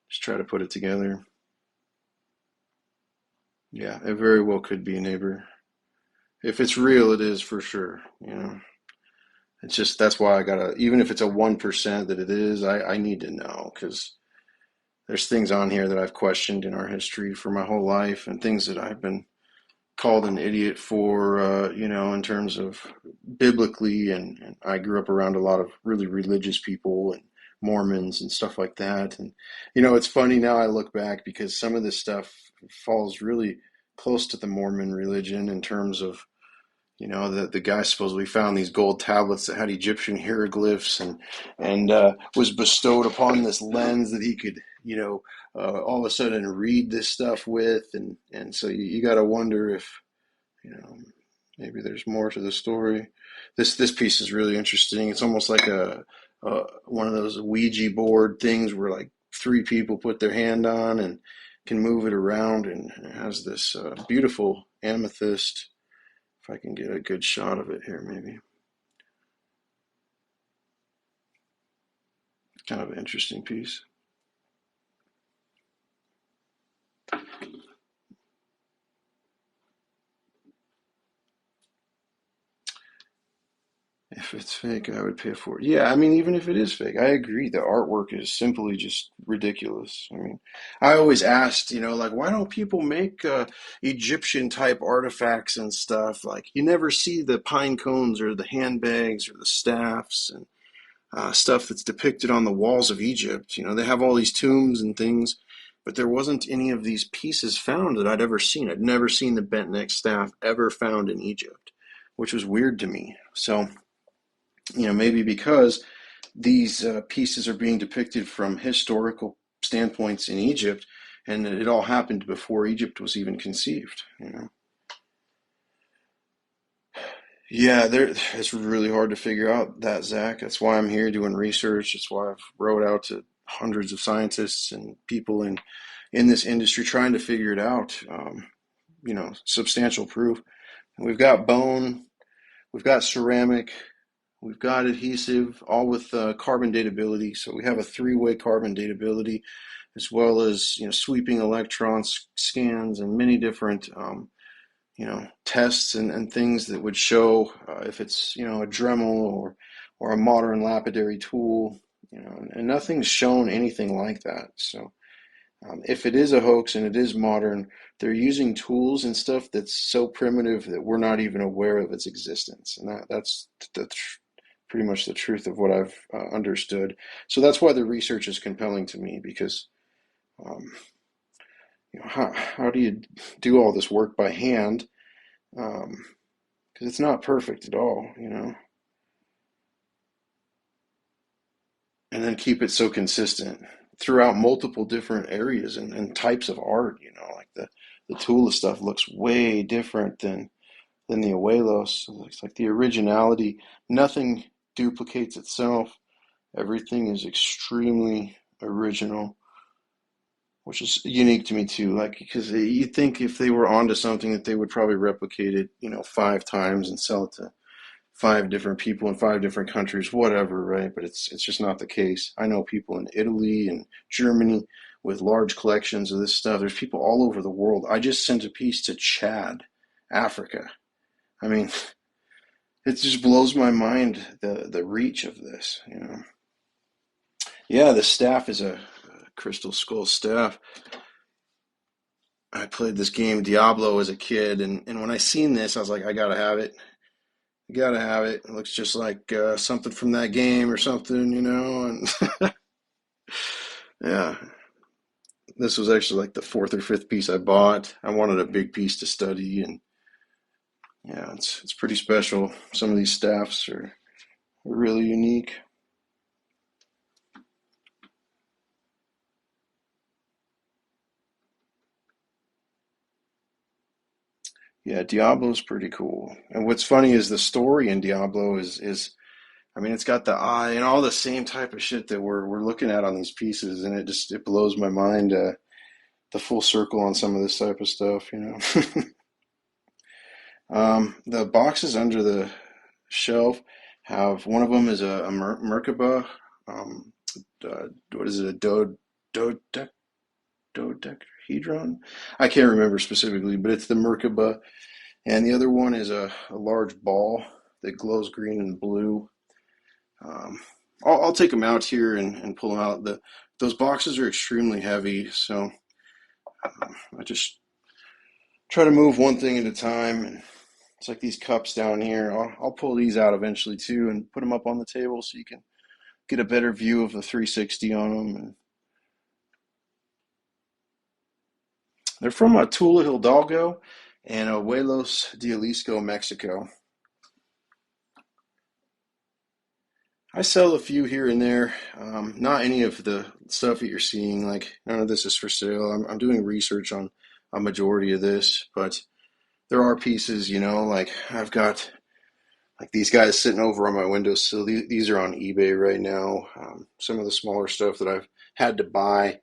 just try to put it together. Yeah, it very well could be a neighbor. If it's real, it is for sure. It's just that's why I gotta, even if it's a 1% that it is, I need to know because there's things on here that I've questioned in our history for my whole life and things that I've been called an idiot for, in terms of biblically. And I grew up around a lot of really religious people and Mormons and stuff like that. And, it's funny now I look back because some of this stuff falls really close to the Mormon religion in terms of the guy supposedly found these gold tablets that had Egyptian hieroglyphs and was bestowed upon this lens that he could, all of a sudden read this stuff with, and so you got to wonder if, you know, maybe there's more to the story. This piece is really interesting. It's almost like a one of those Ouija board things where like three people put their hand on and can move it around, and it has this beautiful amethyst. If I can get a good shot of it here, maybe. Kind of an interesting piece. If it's fake, I would pay for it. Yeah, I mean, even if it is fake, I agree. The artwork is simply just ridiculous. I mean, I always asked, like, why don't people make Egyptian type artifacts and stuff? Like, you never see the pine cones or the handbags or the staffs and stuff that's depicted on the walls of Egypt. They have all these tombs and things, but there wasn't any of these pieces found that I'd ever seen. I'd never seen the bent neck staff ever found in Egypt, which was weird to me. So, maybe because these pieces are being depicted from historical standpoints in Egypt, and it all happened before Egypt was even conceived. Yeah, it's really hard to figure out that, Zach. That's why I'm here doing research. That's why I've wrote out to hundreds of scientists and people in this industry trying to figure it out. Substantial proof. And we've got bone, we've got ceramic, we've got adhesive, all with carbon datability. So we have a three-way carbon datability, as well as sweeping electron scans and many different tests and things that would show if it's a Dremel or a modern lapidary tool, and nothing's shown anything like that. So if it is a hoax and it is modern, they're using tools and stuff that's so primitive that we're not even aware of its existence, and that's pretty much the truth of what I've understood. So that's why the research is compelling to me because um, how do you do all this work by hand? Because it's not perfect at all. And then keep it so consistent throughout multiple different areas and types of art. Like the Tula stuff looks way different than the Abuelos. It's like the originality. Nothing duplicates itself. Everything is extremely original, which is unique to me too. Like because you think if they were onto something that they would probably replicate it, 5 times and sell it to 5 different people in 5 different countries, whatever, right? But it's just not the case. I know people in Italy and Germany with large collections of this stuff. There's people all over the world. I just sent a piece to Chad, Africa. I mean, it just blows my mind the reach of this. Yeah, the staff is a crystal skull staff. I played this game Diablo as a kid, and when I seen this, I was like, I gotta have it. You gotta have it. It looks just like something from that game or something. And yeah, this was actually like the fourth or fifth piece I bought. I wanted a big piece to study, and yeah, it's pretty special. Some of these staffs are really unique. Yeah, Diablo's pretty cool. And what's funny is the story in Diablo is I mean, it's got the eye and all the same type of shit that we're looking at on these pieces, and it blows my mind the full circle on some of this type of stuff. The boxes under the shelf have one of them is a Merkaba. Um, what is it? A dodec, dodecahedron? I can't remember specifically, but it's the Merkaba. And the other one is a large ball that glows green and blue. Um, I'll take them out here and pull them out. Those boxes are extremely heavy, so I just try to move one thing at a time. And it's like these cups down here. I'll pull these out eventually too and put them up on the table so you can get a better view of the 360 on them. And they're from Tula, Hidalgo, and Ojuelos de Jalisco, Mexico. I sell a few here and there. Not any of the stuff that you're seeing. Like none of this is for sale. I'm doing research on a majority of this, but there are pieces. Like I've got like these guys sitting over on my windowsill. These are on eBay right now. Some of the smaller stuff that I've had to buy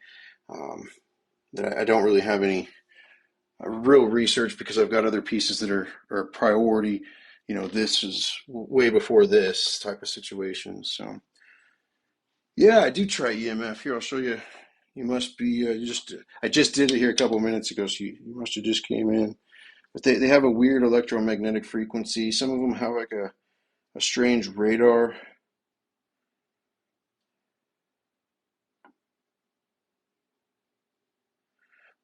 um, that I don't really have any real research because I've got other pieces that are priority. This is way before this type of situation. So yeah, I do try EMF. Here, I'll show you. You must be I just did it here a couple of minutes ago, so you must have just came in. But they have a weird electromagnetic frequency. Some of them have like a strange radar.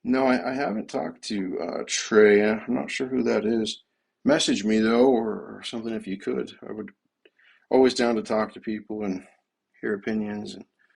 No, I haven't talked to Trey. I'm not sure who that is. Message me though, or something if you could. I would always down to talk to people and hear opinions. And